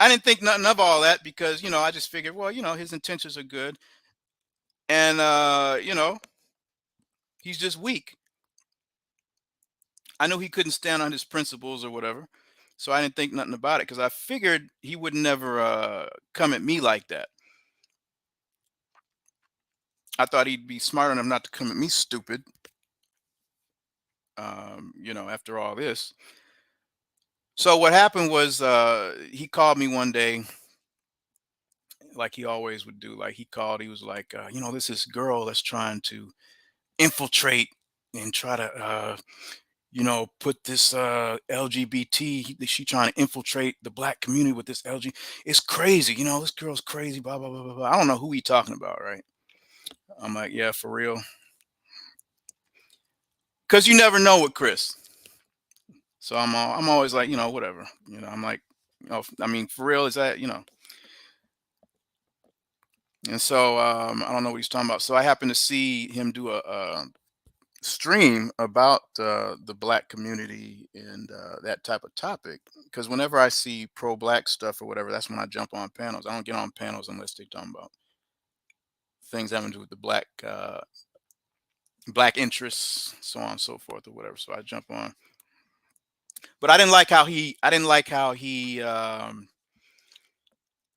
I didn't think nothing of all that because, I just figured, well, his intentions are good. And, he's just weak. I knew he couldn't stand on his principles or whatever. So I didn't think nothing about it because I figured he would never come at me like that. I thought he'd be smart enough not to come at me stupid, after all this. So what happened was he called me one day like he always would do. Like he was like, this is girl that's trying to infiltrate and try to, put this LGBT, she trying to infiltrate the black community with this LG. It's crazy. This girl's crazy, blah, blah, blah, blah, blah. I don't know who he talking about, right? I'm like, yeah, for real. Because you never know with Chris. So I'm always like, whatever. I'm like, for real, is that, And so I don't know what he's talking about. So I happened to see him do a stream about the black community and that type of topic. Because whenever I see pro-black stuff or whatever, that's when I jump on panels. I don't get on panels unless they're talking about things having to do with the black interests, so on and so forth or whatever. So I jump on. But I didn't like how he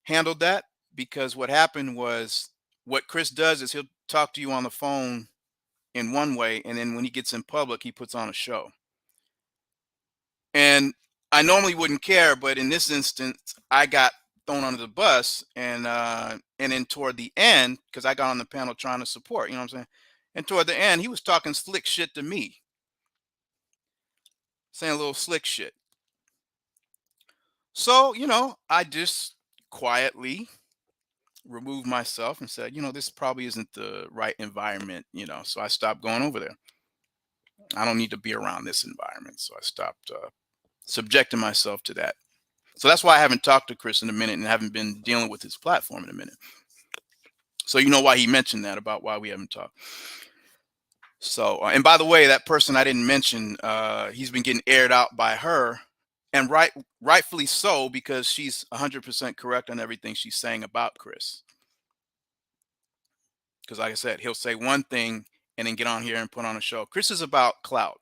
handled that, because what happened was, what Chris does is he'll talk to you on the phone in one way, and then when he gets in public, he puts on a show. And I normally wouldn't care, but in this instance, I got thrown under the bus, and then toward the end, because I got on the panel trying to support, you know what I'm saying? And toward the end, he was talking slick shit to me, saying a little slick shit. So, you know, I just quietly removed myself and said, you know, this probably isn't the right environment, you know, so I stopped going over there. I don't need to be around this environment. So I stopped subjecting myself to that. So that's why I haven't talked to Chris in a minute and haven't been dealing with his platform in a minute. So you know why he mentioned that, about why we haven't talked. So, and by the way, that person I didn't mention, he's been getting aired out by her, and rightfully so, because she's 100% correct on everything she's saying about Chris. Because like I said, he'll say one thing and then get on here and put on a show. Chris is about clout.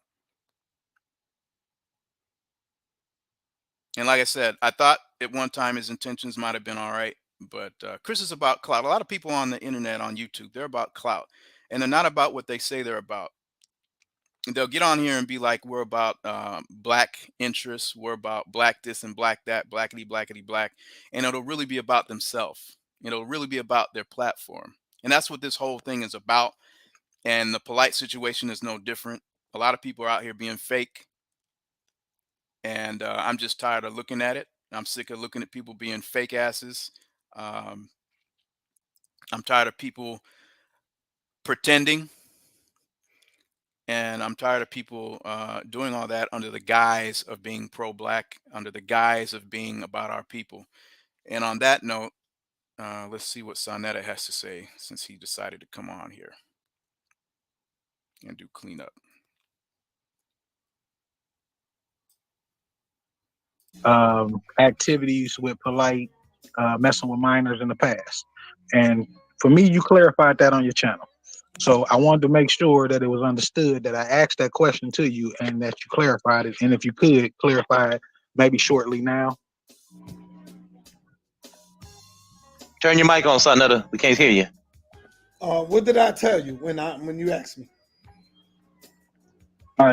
And like I said, I thought at one time his intentions might have been all right, but Chris is about clout. A lot of people on the internet, on YouTube, they're about clout, and they're not about what they say they're about. They'll get on here and be like, we're about black interests, we're about black this and black that, blackity, blackity, black, and it'll really be about themselves. It'll really be about their platform. And that's what this whole thing is about. And the Polight situation is no different. A lot of people are out here being fake. And I'm just tired of looking at it. I'm sick of looking at people being fake asses. I'm tired of people pretending. And I'm tired of people doing all that under the guise of being pro-black, under the guise of being about our people. And on that note, let's see what Sonetta has to say, since he decided to come on here and do cleanup. Activities with Polight, messing with minors in the past. And for me, you clarified that on your channel. So I wanted to make sure that it was understood that I asked that question to you and that you clarified it. And if you could clarify it maybe shortly now. Turn your mic on, Sonetta. We can't hear you. What did I tell you when you asked me?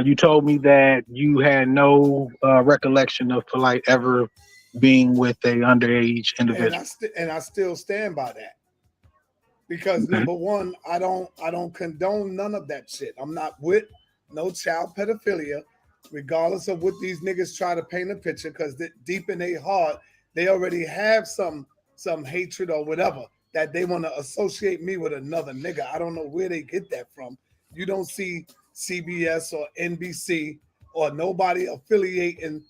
You told me that you had no recollection of Polight ever being with a underage individual, and I still stand by that, because number one, I don't condone none of that shit. I'm not with no child pedophilia, regardless of what these niggas try to paint a picture, because deep in their heart they already have some hatred or whatever that they want to associate me with another nigga. I don't know where they get that from. You don't see CBS or NBC or nobody affiliating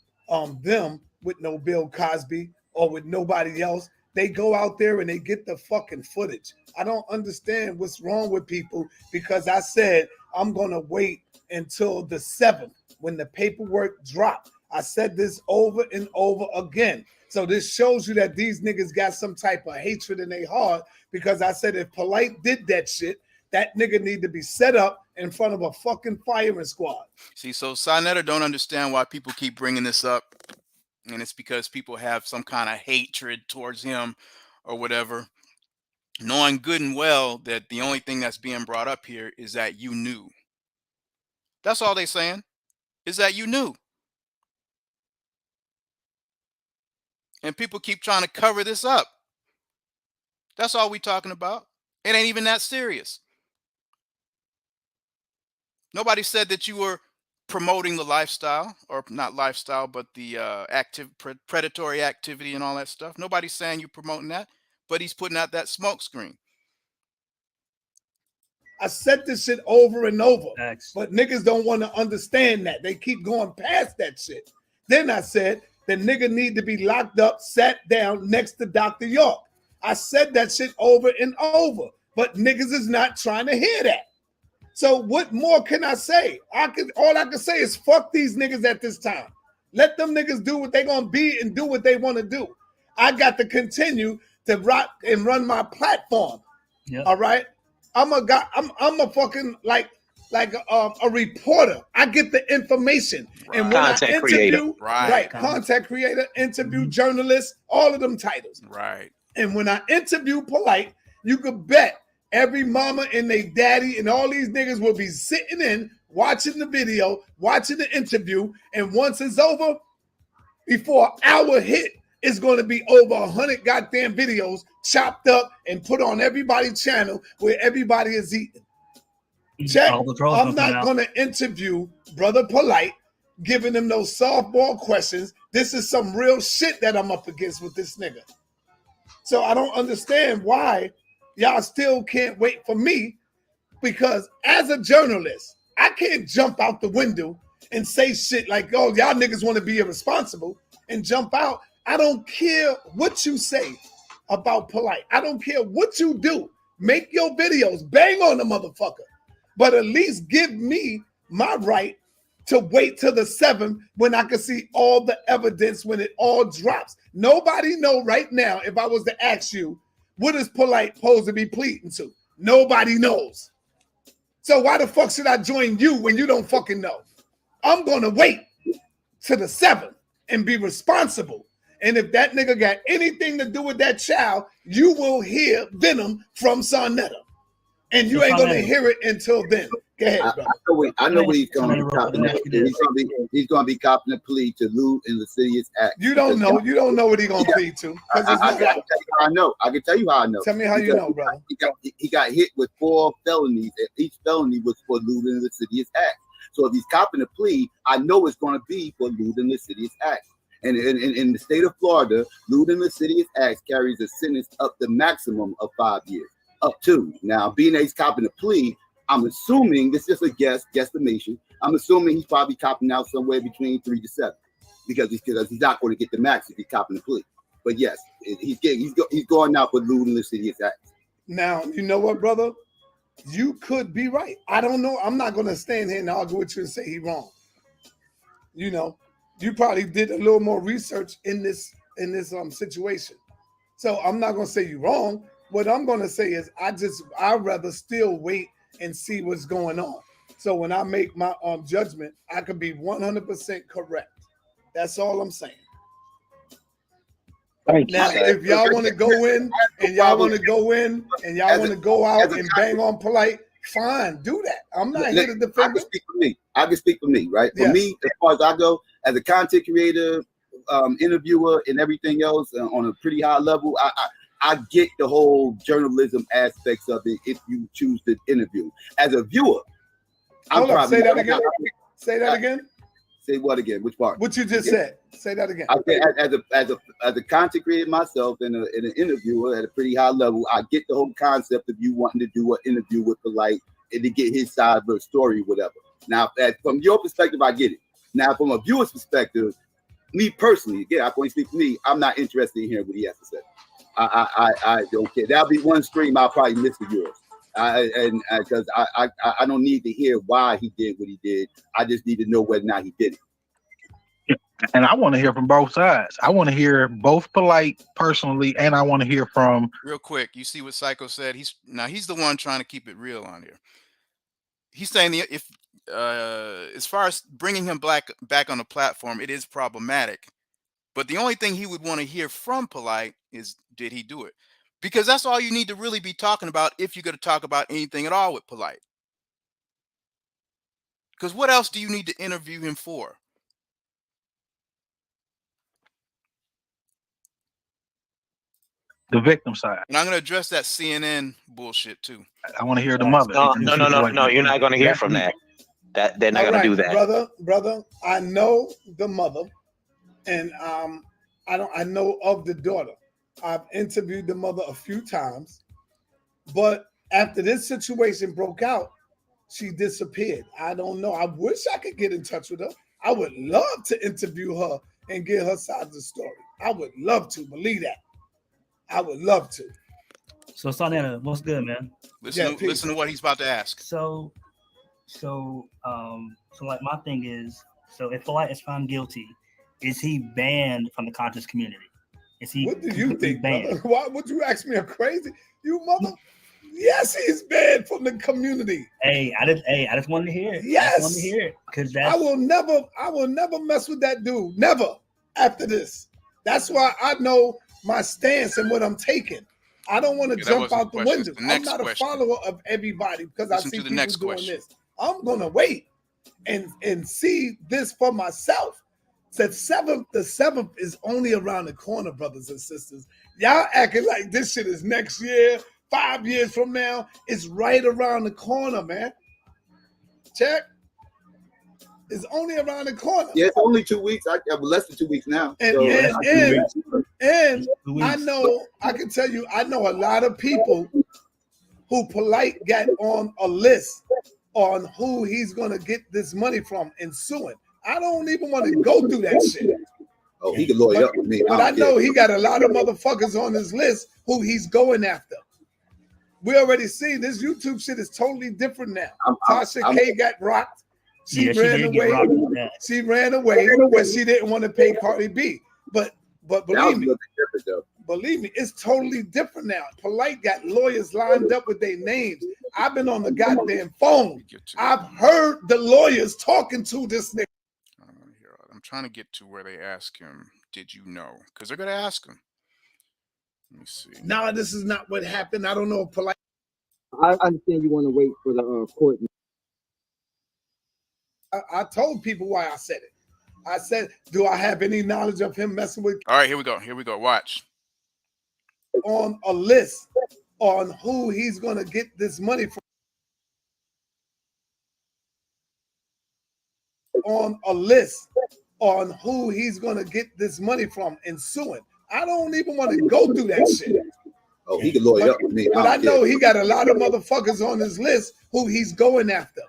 them with no Bill Cosby or with nobody else. They go out there and they get the fucking footage. I don't understand what's wrong with people, because I said I'm gonna wait until the 7th when the paperwork dropped. I said this over and over again. So this shows you that these niggas got some type of hatred in their heart, because I said if Polight did that shit, that nigga need to be set up in front of a fucking firing squad. See, so Sonetta don't understand why people keep bringing this up. And it's because people have some kind of hatred towards him or whatever, knowing good and well that the only thing that's being brought up here is that you knew. That's all they saying, is that you knew. And people keep trying to cover this up. That's all we talking about. It ain't even that serious. Nobody said that you were promoting the lifestyle, or not lifestyle, but the predatory activity and all that stuff. Nobody's saying you're promoting that, but he's putting out that smoke screen. I said this shit over and over, but niggas don't want to understand that. They keep going past that shit. Then I said the nigga need to be locked up, sat down next to Dr. York. I said that shit over and over, but niggas is not trying to hear that. So what more can I say? All I can say is fuck these niggas at this time. Let them niggas do what they gonna be and do what they want to do. I got to continue to rock and run my platform. Yep. All right. I'm a fucking like a reporter. I get the information. Right. And when content I interview, creator. Content creator, interview journalist, all of them titles. Right. And when I interview Polight, you could bet every mama and they daddy and all these niggas will be sitting in, watching the video, watching the interview. And once it's over, before an hour hit, it's going to be over 100 goddamn videos chopped up and put on everybody's channel where everybody is eating. Check. I'm not going to interview Brother Polight, giving him those softball questions. This is some real shit that I'm up against with this nigga. So I don't understand why y'all still can't wait for me, because as a journalist, I can't jump out the window and say shit like, oh, y'all niggas want to be irresponsible and jump out. I don't care what you say about Polight. I don't care what you do. Make your videos, bang on the motherfucker. But at least give me my right to wait till the 7th when I can see all the evidence when it all drops. Nobody know right now, if I was to ask you, what is Polight supposed to be pleading to? Nobody knows. So why the fuck should I join you when you don't fucking know? I'm going to wait to the 7th and be responsible. And if that nigga got anything to do with that child, you will hear venom from Sonetta. And you ain't going to hear it until then. Go ahead, bro. I know what he's going to be copping. He's going to be copping a plea to loot in the city's act. You don't know. You don't know what he's going to plead to. I can tell you how I know. I can tell you how I know. Tell me how you know, bro. He got hit with 4 felonies, and each felony was for looting the city's act. So if he's copping a plea, I know it's going to be for looting the city's act. And in the state of Florida, looting the city's act carries a sentence up the maximum of 5 years. Up to. Now, being that he's copping a plea, I'm assuming, this is a guesstimation, I'm assuming he's probably copping out somewhere between 3 to 7 because he's not going to get the max if he's copping a plea. But yes, he's going out for looting the city's act. Now, you know what, brother? You could be right. I don't know. I'm not going to stand here and argue with you and say he's wrong. You know, you probably did a little more research in this situation. So I'm not going to say you're wrong. What I'm going to say is I'd rather still wait and see what's going on. So when I make my judgment, I could be 100% correct. That's all I'm saying. Now, if y'all want to go in and y'all want to go out and bang on Polight, fine, do that. I'm not here to defend. I can speak for me, right? For me, as far as I go, as a content creator, interviewer, and everything else on a pretty high level, I get the whole journalism aspects of it if you choose to interview. As a viewer, say that again. Say that again. Say what again? Which part? What you just said. Say that again. I say as a content creator myself and an interviewer at a pretty high level, I get the whole concept of you wanting to do an interview with Polight and to get his side of the story, whatever. Now, from your perspective, I get it. Now, from a viewer's perspective, me personally, again, I can only speak for me. I'm not interested in hearing what he has to say. I don't care. That'll be one stream I'll probably miss for yours. Because I don't need to hear why he did what he did. I just need to know whether or not he did it. And I want to hear from both sides. I want to hear both Polight personally, and I want to hear from. Real quick, you see what Psycho said? He's the one trying to keep it real on here. He's saying if as far as bringing him back on the platform, it is problematic. But the only thing he would want to hear from Polight is, did he do it? Because that's all you need to really be talking about if you're going to talk about anything at all with Polight. Because what else do you need to interview him for? The victim side. And I'm going to address that CNN bullshit too. I want to hear the mother. No. You're not going to hear from that. They're not going to do that. Brother, I know the mother, and I know of the daughter. I've interviewed the mother a few times, but after this situation broke out, she disappeared. I don't know. I wish I could get in touch with her. I would love to interview her and get her side of the story. I would love to. Believe that. I would love to. So, Sonetta, what's good, man? Listen to what he's about to ask. So like my thing is, so if Polight is found guilty, is he banned from the conscious community? Is he? What do you think, brother? Why would you ask me a crazy? You mother. Yes, he's banned from the community. Hey, I just wanted to hear it. Yes, I just wanted to hear it because I will never mess with that dude. Never after this. That's why I know my stance and what I'm taking. I don't want to jump out the window. I'm not a follower of everybody because I see people doing this. I'm gonna wait and see this for myself. The seventh is only around the corner, brothers and sisters. Y'all acting like this shit is next year, 5 years from now. It's right around the corner, man. Check. It's only around the corner. Yeah, it's only 2 weeks. I have less than 2 weeks now. And, so and I know, I can tell you, I know a lot of people who Polight got on a list on who he's going to get this money from and suing. I don't even want to go through that shit. Oh, he can lawyer up with me. But I know he got a lot of motherfuckers on his list who he's going after. We already see this YouTube shit is totally different now. Tasha K got rocked. She ran away. She ran away because she didn't want to pay Cardi B. But believe me, it's totally different now. Polight got lawyers lined up with their names. I've been on the goddamn phone. I've heard the lawyers talking to this nigga. I'm trying to get to where they ask him, did you know? Because they're going to ask him. Let me see. No, this is not what happened. I don't know if Polight. I understand you want to wait for the court. I told people why I said it. I said, do I have any knowledge of him messing with? All right, here we go. Here we go. Watch. On a list on who he's going to get this money from. On a list on who he's going to get this money from and suing. I don't even want to go through that shit. Oh, he can lawyer up with me. But I know he got a lot of motherfuckers on his list who he's going after.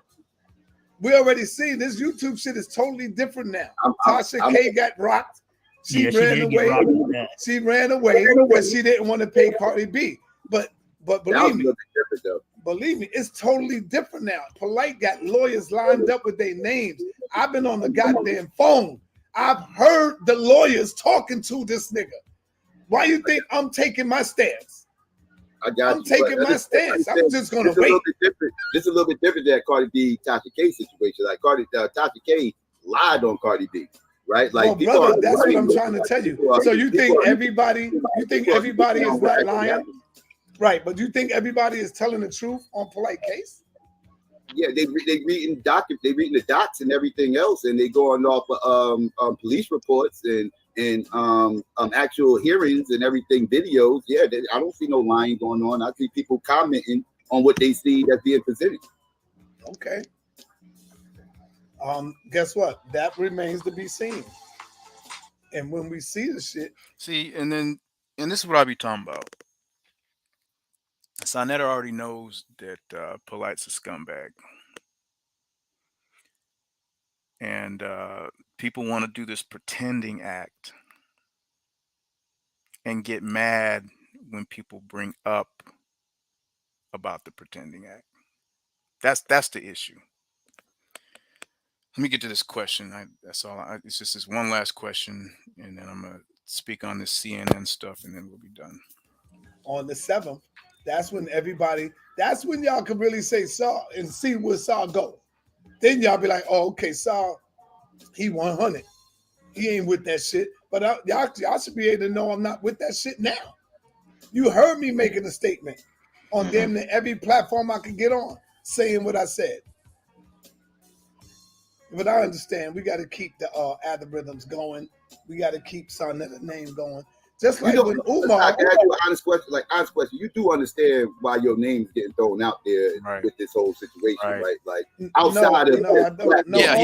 We already see this YouTube shit is totally different now. Tasha K got rocked. She ran away. She ran away because she didn't want to pay Cardi B. But believe me, it's totally different now. Polight got lawyers lined up with their names. I've been on the goddamn phone. I've heard the lawyers talking to this nigga. Why you think I'm taking my stance? I'm taking my stance. I'm just gonna wait. This is a little bit different than Cardi B, Tasha K situation. Like Tasha K lied on Cardi B, right? Like, brother, that's what I'm trying to tell you. So you think everybody is not lying, right? But you think everybody is telling the truth on Polight case? Yeah, they reading the docs and everything else, and they going off of police reports and actual hearings and everything, videos. Yeah, I don't see no lying going on. I see people commenting on what they see that's being presented. Okay. Guess what? That remains to be seen. And when we see the shit, and this is what I be talking about. Sonetta already knows that Polight's a scumbag. And people want to do this pretending act and get mad when people bring up about the pretending act. That's the issue. Let me get to this question. That's all. It's just this one last question, and then I'm gonna speak on this CNN stuff, and then we'll be done. On the 7th, that's when y'all can really say Saul and see where Saul go. Then y'all be like, oh, okay, Saul, he 100. He ain't with that shit. But y'all should be able to know I'm not with that shit now. You heard me making a statement on damn near every platform I could get on, saying what I said. But I understand we got to keep the algorithms going. We got to keep Sonetta's name going. Just like when Umar. I can ask you an honest question. You do understand why your name's getting thrown out there with this whole situation, right? Like outside of he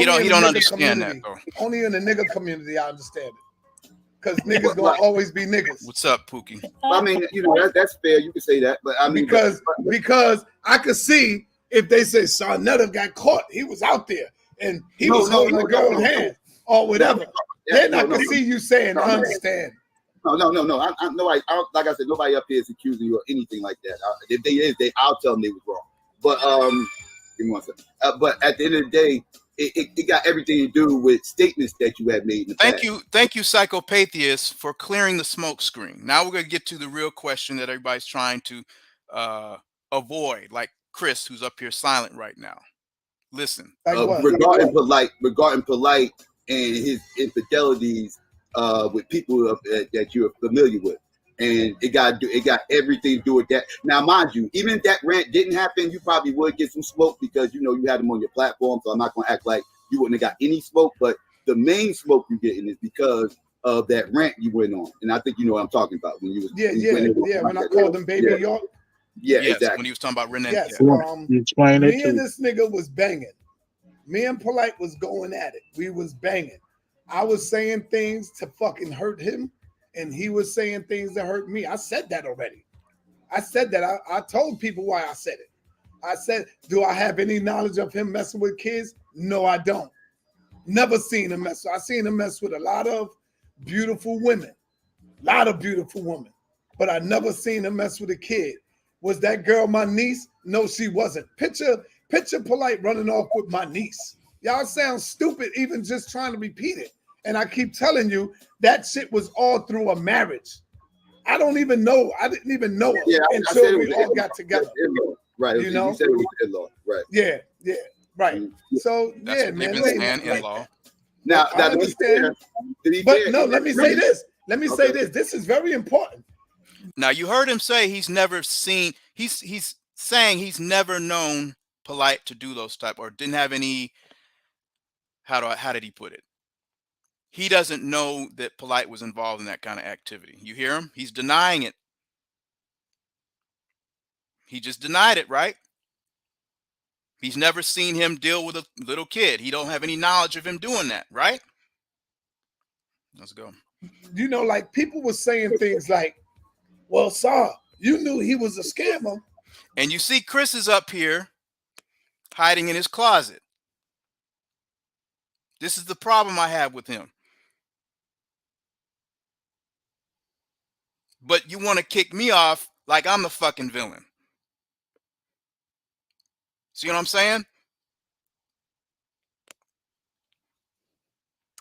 don't understand that though. Only in the nigga community, I understand it. Because niggas gonna always be niggas. What's up, Pookie? I mean, that's fair. You can say that, but I mean, because I could see if they say Sonetta got caught, he was out there and he was holding a girl's hand or whatever. Then I could see you saying, I understand. No. I like I said, nobody up here is accusing you of anything like that. If they is, I'll tell them they was wrong. But give me one second. But at the end of the day, it got everything to do with statements that you have made in the past. Thank you, Psychopatheus, for clearing the smoke screen. Now we're gonna get to the real question that everybody's trying to avoid, like Chris, who's up here silent right now. Listen, regarding Polight and his infidelities with people that you're familiar with, and it got everything to do with that. Now, mind you, even if that rant didn't happen, you probably would get some smoke because you had him on your platform. So I'm not gonna act like you wouldn't have got any smoke. But the main smoke you're getting is because of that rant you went on, and I think you know what I'm talking about when you was when I called him Baby York. Yeah, yes, exactly. when he was talking about Renan. Yes, explain it me and this nigga was banging. Me and Polight was going at it. We was banging. I was saying things to fucking hurt him, and he was saying things that hurt me. I said that already. I said that. I told people why I said it. I said, do I have any knowledge of him messing with kids? No, I don't. Never seen him mess. I seen him mess with a lot of beautiful women. But I never seen him mess with a kid. Was that girl my niece? No, she wasn't. Picture Polight running off with my niece. Y'all sound stupid even just trying to repeat it. And I keep telling you, that shit was all through a marriage. I don't even know. I didn't even know her until we all got together. Right. You know? You said it was in-law. Right. Yeah. Right. So, That's yeah, what man. they've been saying, in-law. Now, I understand. But no, let me say this. This is very important. Now, you heard him say he's never seen, he's saying he's never known Polight to do those type, or didn't have any, how did he put it? He doesn't know that Polight was involved in that kind of activity. You hear him? He's denying it. He just denied it, right? He's never seen him deal with a little kid. He don't have any knowledge of him doing that, right? Let's go. You know, like people were saying things like, well, Saw, you knew he was a scammer. And you see Chris is up here hiding in his closet. This is the problem I have with him. But you want to kick me off like I'm the fucking villain. See what I'm saying?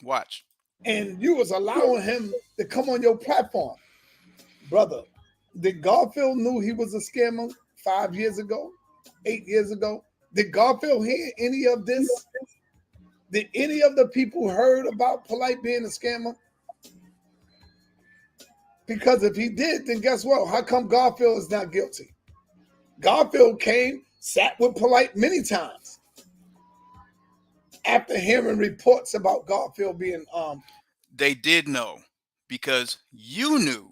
Watch. And you was allowing him to come on your platform. Brother, did Garfield knew he was a scammer 5 years ago, 8 years ago? Did Garfield hear any of this? Did any of the people heard about Polight being a scammer? Because if he did, then guess what? How come Garfield is not guilty? Garfield came, sat with Polight many times after hearing reports about Garfield being They did know because you knew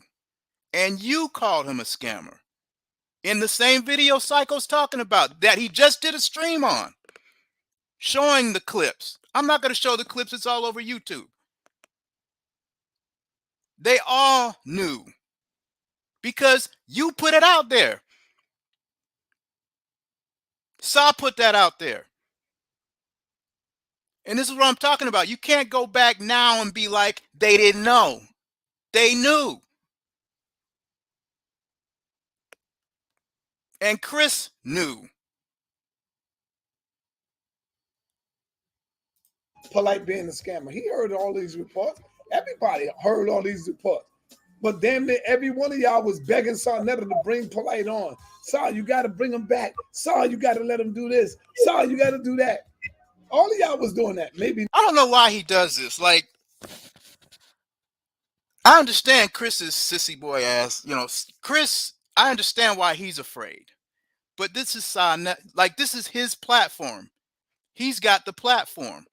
and you called him a scammer in the same video Psycho's talking about that he just did a stream on, showing the clips. I'm not going to show the clips. It's all over YouTube. They all knew because you put it out there. Saw put that out there. And this is what I'm talking about. You can't go back now and be like, they didn't know. They knew. And Chris knew. Polight being a scammer. He heard all these reports. Everybody heard all these reports. But damn near every one of y'all was begging Saw Netter to bring Polight on. Saw, you got to bring him back. Saw, you got to let him do this. Saw, you got to do that. All of y'all was doing that. Maybe. I don't know why he does this. Like, I understand Chris's sissy boy ass. You know, Chris, I understand why he's afraid. But this is like, this is his platform. He's got the platform.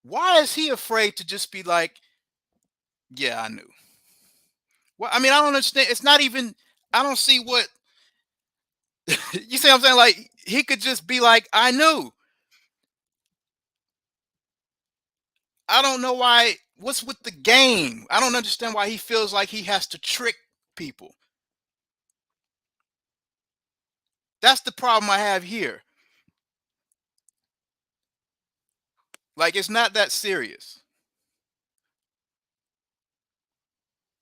Why is he afraid to just be like, yeah, I knew? Well, I mean, I don't understand. It's not even, I don't see what, you see what I'm saying? Like, he could just be like, I knew. I don't know why, what's with the game? I don't understand why he feels like he has to trick people. That's the problem I have here. Like, it's not that serious.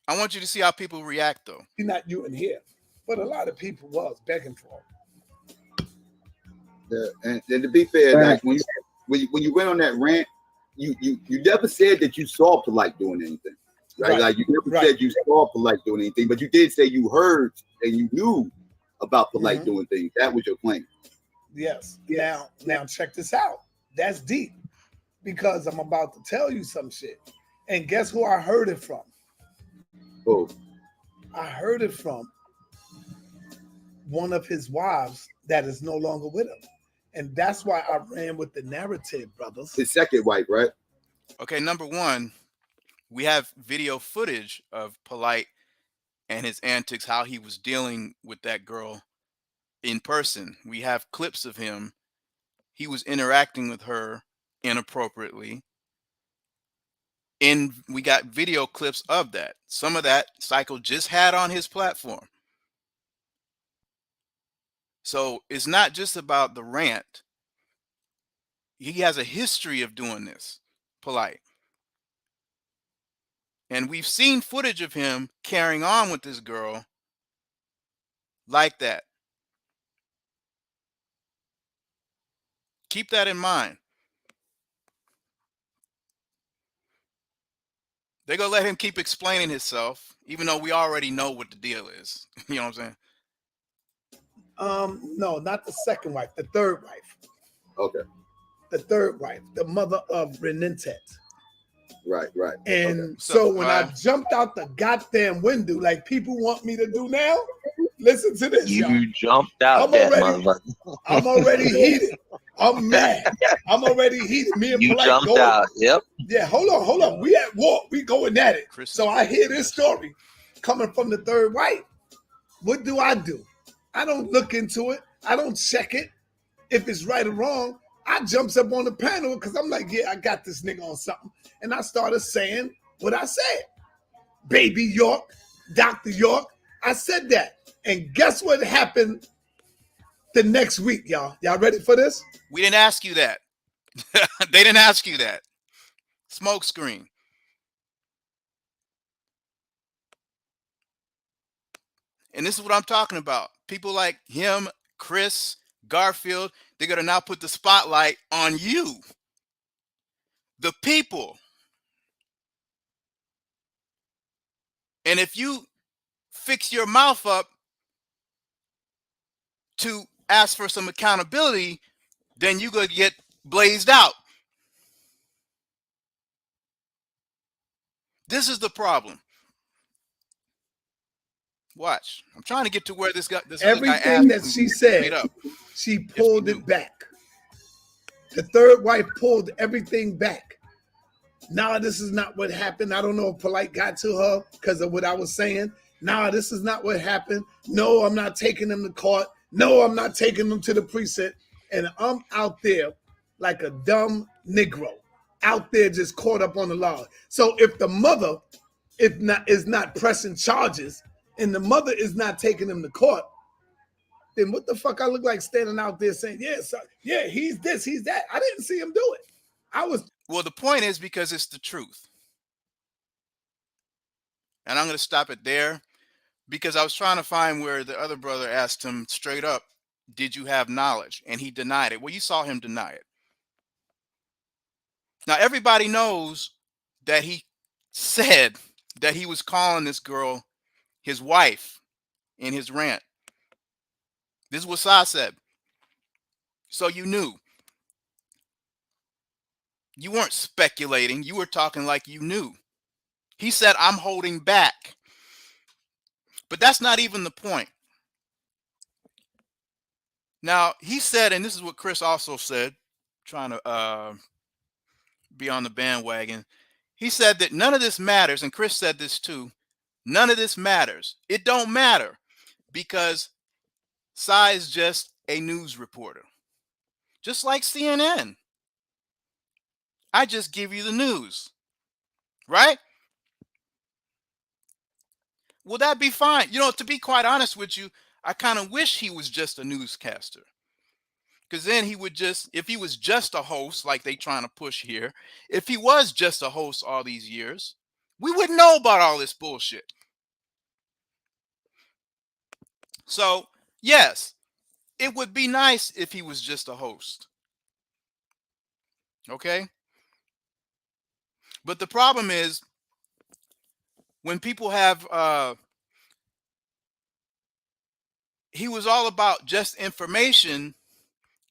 I want you to see how people react, though. Not you in here, but a lot of people was begging for him. Yeah, and to be fair, like when you went on that rant, you never said that you saw Polight doing anything, right? Like you never said you saw Polight doing anything, but you did say you heard and you knew about Polight doing things. That was your claim. Yes. Now check this out. That's deep because I'm about to tell you some shit. And guess who I heard it from? Oh, I heard it from one of his wives that is no longer with him. And that's why I ran with the narrative, brothers. His second wife, right? Okay, number one, we have video footage of Polight and his antics, how he was dealing with that girl in person. We have clips of him. He was interacting with her inappropriately. And we got video clips of that. Some of that Psycho just had on his platform. So it's not just about the rant. He has a history of doing this, Polight. And we've seen footage of him carrying on with this girl like that. Keep that in mind. They're going to let him keep explaining himself, even though we already know what the deal is. You know what I'm saying? No, not the second wife, the third wife. Okay. The third wife, the mother of Renintet. Right. And so when I jumped out the goddamn window, like people want me to do now, listen to this, You y'all. jumped out that motherfucker. I'm already heated. I'm mad. I'm already heated. Me and You Polight jumped going. out. Yep. Yeah, hold on. We at war. We going at it. So I hear this story coming from the third wife. What do? I don't look into it. I don't check it. If it's right or wrong, I jumps up on the panel because I'm like, yeah, I got this nigga on something. And I started saying what I said. Baby York, Dr. York. I said that. And guess what happened the next week, y'all? Y'all ready for this? We didn't ask you that. They didn't ask you that. Smoke screen. And this is what I'm talking about. People like him, Chris, Garfield, they're going to now put the spotlight on you, the people. And if you fix your mouth up to ask for some accountability, then you're going to get blazed out. This is the problem. Watch. I'm trying to get to where this guy. Everything that she said, she pulled it back. The third wife pulled everything back. Nah, this is not what happened. I don't know if Polight got to her because of what I was saying. Nah, this is not what happened. No, I'm not taking them to court. No, I'm not taking them to the precinct. And I'm out there like a dumb Negro, out there just caught up on the law. So if the mother is not pressing charges and the mother is not taking them to court, then what the fuck I look like standing out there saying, yeah, he's this, he's that. I didn't see him do it. Well, the point is because it's the truth. And I'm going to stop it there because I was trying to find where the other brother asked him straight up, did you have knowledge? And he denied it. Well, you saw him deny it. Now, everybody knows that he said that he was calling this girl his wife in his rant. This is what Sa said. So you knew. You weren't speculating. You were talking like you knew. He said, I'm holding back. But that's not even the point. Now, he said, and this is what Chris also said, trying to be on the bandwagon. He said that none of this matters, and Chris said this too. None of this matters. It don't matter because Sa is just a news reporter. Just like CNN. I just give you the news. Right? Will that be fine? You know, to be quite honest with you, I kind of wish he was just a newscaster. Because then he would just, if he was just a host, like they trying to push here, if he was just a host all these years, we wouldn't know about all this bullshit. So, yes, it would be nice if he was just a host. Okay? But the problem is, when people have, he was all about just information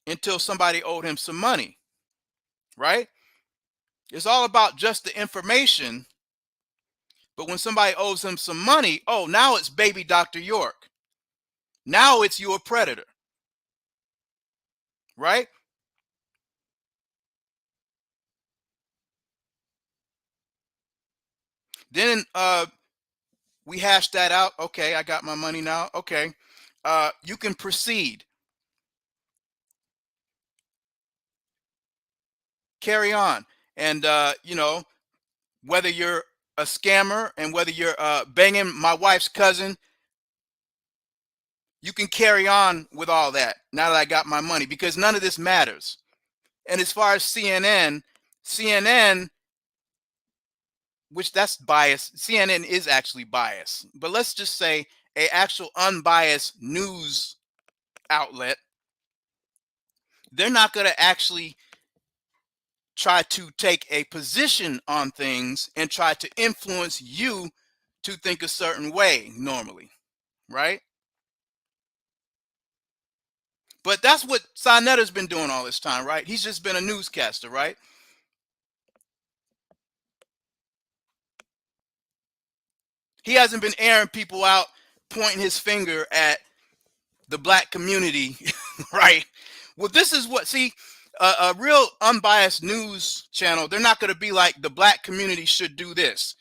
until somebody owed him some money, right? It's all about just the information. But when somebody owes him some money, oh, now it's baby Dr. York. Now it's you a predator, right? Then we hashed that out. Okay, I got my money now. Okay, you can proceed. Carry on. And, you know, whether you're a scammer and whether you're banging my wife's cousin, you can carry on with all that now that I got my money, because none of this matters. And as far as CNN, which that's biased, CNN is actually biased, but let's just say a actual unbiased news outlet, they're not going to actually try to take a position on things and try to influence you to think a certain way normally, right? But that's what Sinetta's been doing all this time, right? He's just been a newscaster, right? He hasn't been airing people out, pointing his finger at the black community, right? Well, this is what, see, a real unbiased news channel, they're not going to be like, the black community should do this.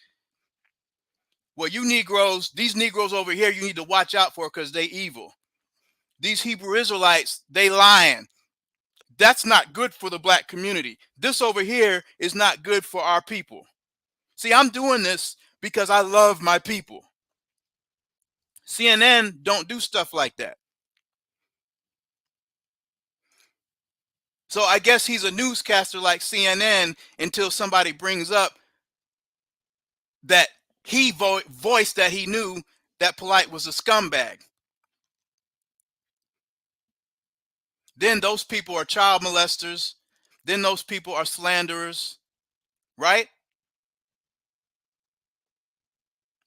Well, you Negroes, these Negroes over here, you need to watch out for because they evil. These Hebrew Israelites, they lying. That's not good for the black community. This over here is not good for our people. See, I'm doing this because I love my people. CNN don't do stuff like that. So I guess he's a newscaster like CNN until somebody brings up that he voiced that he knew that Polight was a scumbag. Then those people are child molesters. Then those people are slanderers, right?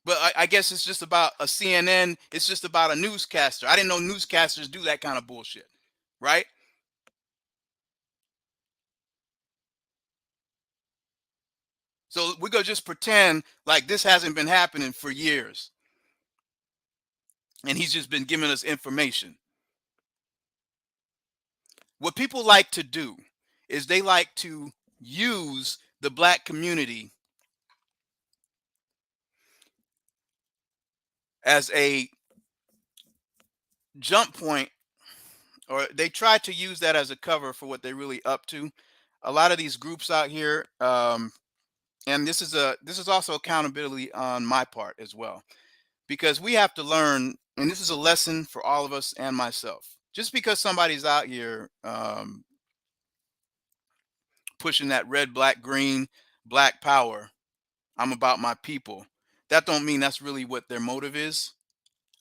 But I guess it's just about a CNN. It's just about a newscaster. I didn't know newscasters do that kind of bullshit, right? So we're going to just pretend like this hasn't been happening for years. And he's just been giving us information. What people like to do is they like to use the black community as a jump point, or they try to use that as a cover for what they're really up to. A lot of these groups out here, and this is also accountability on my part as well, because we have to learn, and this is a lesson for all of us and myself. Just because somebody's out here pushing that red, black, green, black power, I'm about my people, that don't mean that's really what their motive is.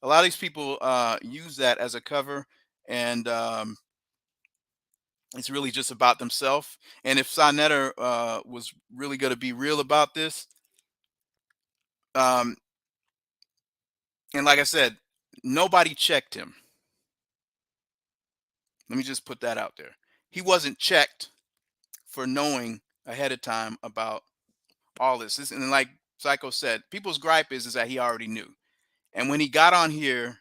A lot of these people use that as a cover, and it's really just about themselves. And if Sinetta was really going to be real about this, and like I said, nobody checked him. Let me just put that out there. He wasn't checked for knowing ahead of time about all this. And like Psycho said, people's gripe is that he already knew. And when he got on here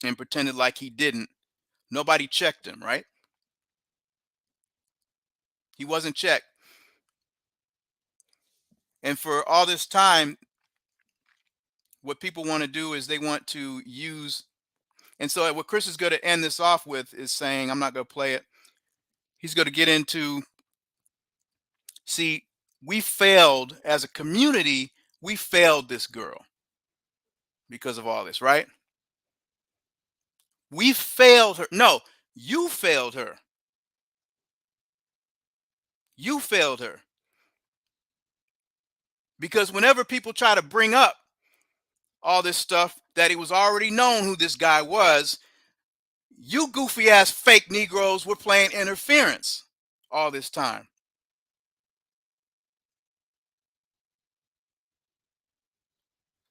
and pretended like he didn't, nobody checked him, right? He wasn't checked. And for all this time, what people want to do is they want to use, and so what Chris is going to end this off with is saying, I'm not going to play it. He's going to get into, see, we failed as a community. We failed this girl because of all this, right? We failed her. No, you failed her. You failed her. Because whenever people try to bring up all this stuff that it was already known who this guy was, you goofy ass fake Negroes were playing interference all this time.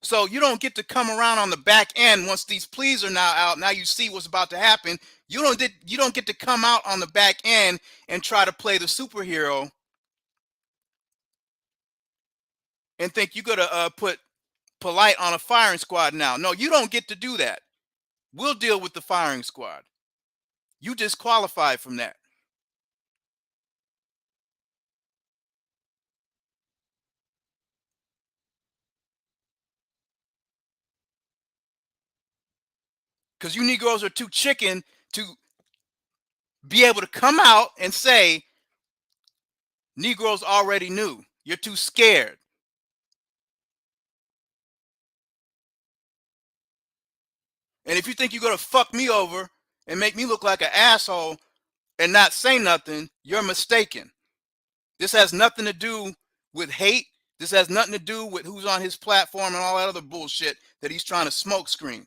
So you don't get to come around on the back end once these pleas are now out. Now you see what's about to happen. You don't get to come out on the back end and try to play the superhero and think you're gonna put Polight on a firing squad now. No, you don't get to do that. We'll deal with the firing squad. You disqualified from that. Because you Negroes are too chicken to be able to come out and say Negroes already knew. You're too scared. And if you think you're going to fuck me over and make me look like an asshole and not say nothing, you're mistaken. This has nothing to do with hate. This has nothing to do with who's on his platform and all that other bullshit that he's trying to smoke screen.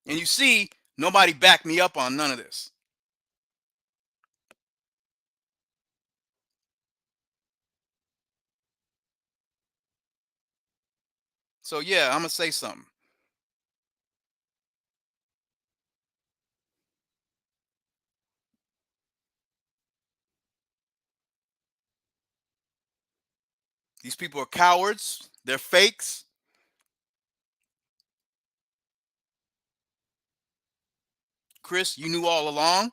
And you see, nobody backed me up on none of this. So yeah, I'm gonna say something. These people are cowards. They're fakes. Chris, you knew all along.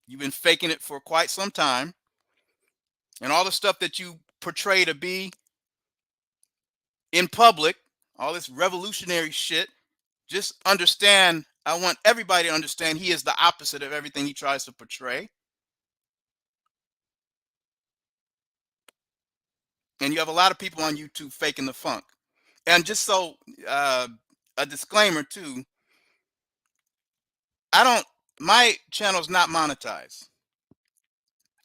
You've been faking it for quite some time. And all the stuff that you portray to be in public, all this revolutionary shit, just understand, I want everybody to understand he is the opposite of everything he tries to portray. And you have a lot of people on YouTube faking the funk. And just so, a disclaimer too, my channel's not monetized.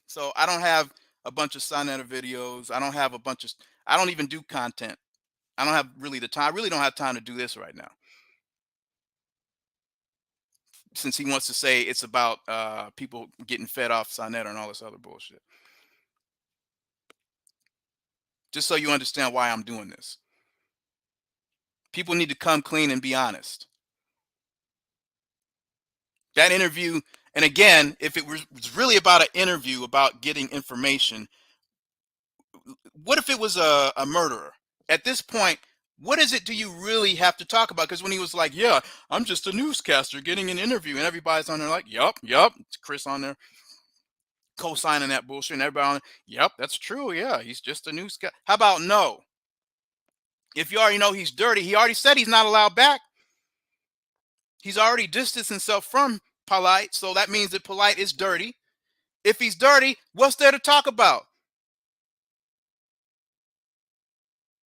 So I don't have a bunch of Sonetta videos. I don't even do content. I don't have really the time. I really don't have time to do this right now. Since he wants to say it's about people getting fed off Sonetta and all this other bullshit. Just so you understand why I'm doing this. People need to come clean and be honest. That interview, and again, if it was really about an interview about getting information, what if it was a murderer? At this point, what is it do you really have to talk about? Because when he was like, yeah, I'm just a newscaster getting an interview, and everybody's on there like, yup. It's Chris on there co-signing that bullshit, and everybody on there, yep, that's true. Yeah, he's just a newscaster. How about no? If you already know he's dirty, he already said he's not allowed back. He's already distanced himself from Polight, so that means that Polight is dirty. If he's dirty, what's there to talk about?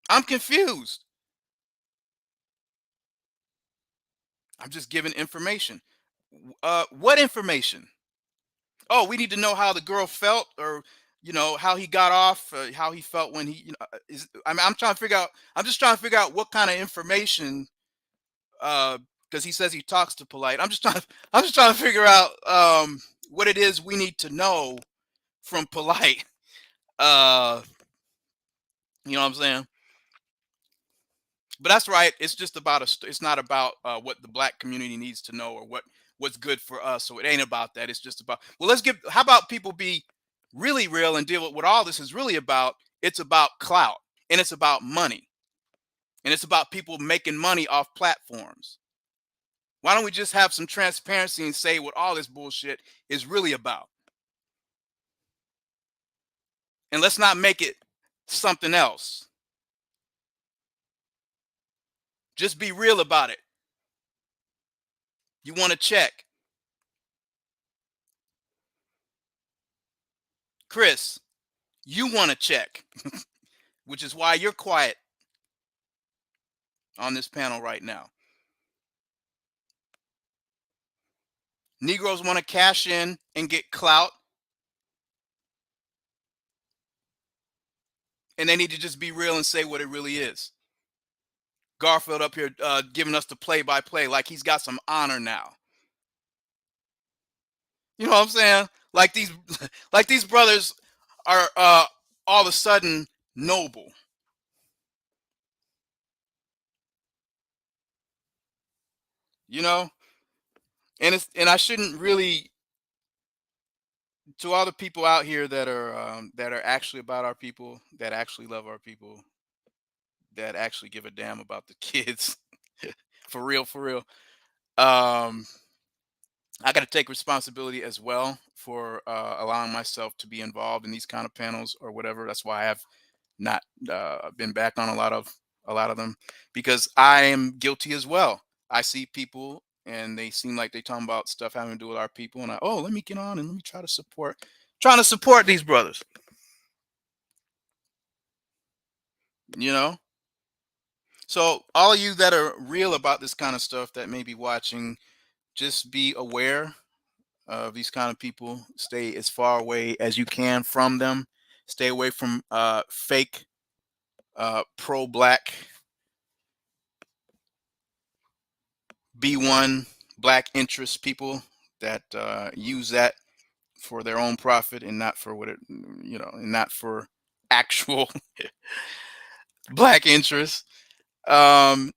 I'm confused. I'm just giving information. What information? Oh, we need to know how the girl felt, or how he got off, how he felt when he is. I mean, I'm trying to figure out. I'm just trying to figure out what kind of information. Because he says he talks to Polight. I'm just trying to figure out what it is we need to know from Polight. You know what I'm saying? But that's right. It's just about it's not about what the black community needs to know or what's good for us. So it ain't about that. It's just about, well, how about people be really real and deal with what all this is really about? It's about clout, and it's about money, and it's about people making money off platforms. Why don't we just have some transparency and say what all this bullshit is really about? And let's not make it something else. Just be real about it. You want to check. Chris, you want to check, which is why you're quiet on this panel right now. Negroes want to cash in and get clout. And they need to just be real and say what it really is. Garfield up here giving us the play-by-play like he's got some honor now. You know what I'm saying? Like these brothers are all of a sudden noble. You know? And I shouldn't really, to all the people out here that are actually about our people, that actually love our people, that actually give a damn about the kids. For real. I got to take responsibility as well for allowing myself to be involved in these kind of panels or whatever. That's why I have not been back on a lot of them, because I am guilty as well. I see people and they seem like they talking about stuff having to do with our people, and let me get on and let me trying to support these brothers. You know, so all of you that are real about this kind of stuff that may be watching, just be aware of these kind of people. Stay as far away as you can from them. Stay away from fake pro-black B1 black interest people that use that for their own profit and not for what it, and not for actual black interests. I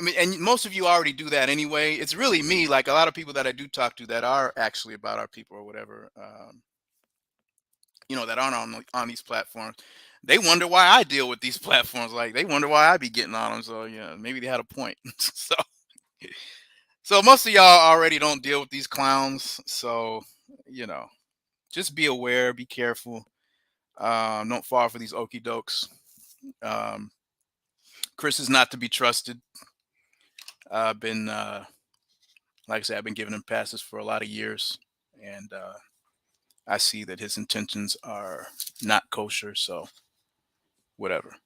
mean, and most of you already do that anyway. It's really me, like a lot of people that I do talk to that are actually about our people or whatever, that aren't on these platforms. They wonder why I deal with these platforms. Like they wonder why I be getting on them. So yeah, maybe they had a point. So most of y'all already don't deal with these clowns. So, just be aware, be careful. Don't fall for these okie dokes. Chris is not to be trusted. I've been, like I said, I've been giving him passes for a lot of years, and I see that his intentions are not kosher. So, whatever.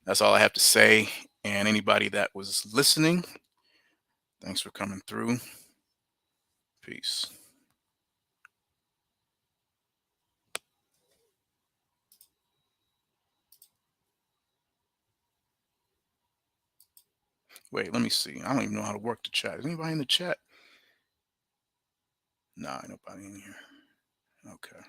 That's all I have to say. And anybody that was listening, thanks for coming through. Peace. Wait, let me see. I don't even know how to work the chat. Is anybody in the chat? Nah, ain't nobody in here. Okay.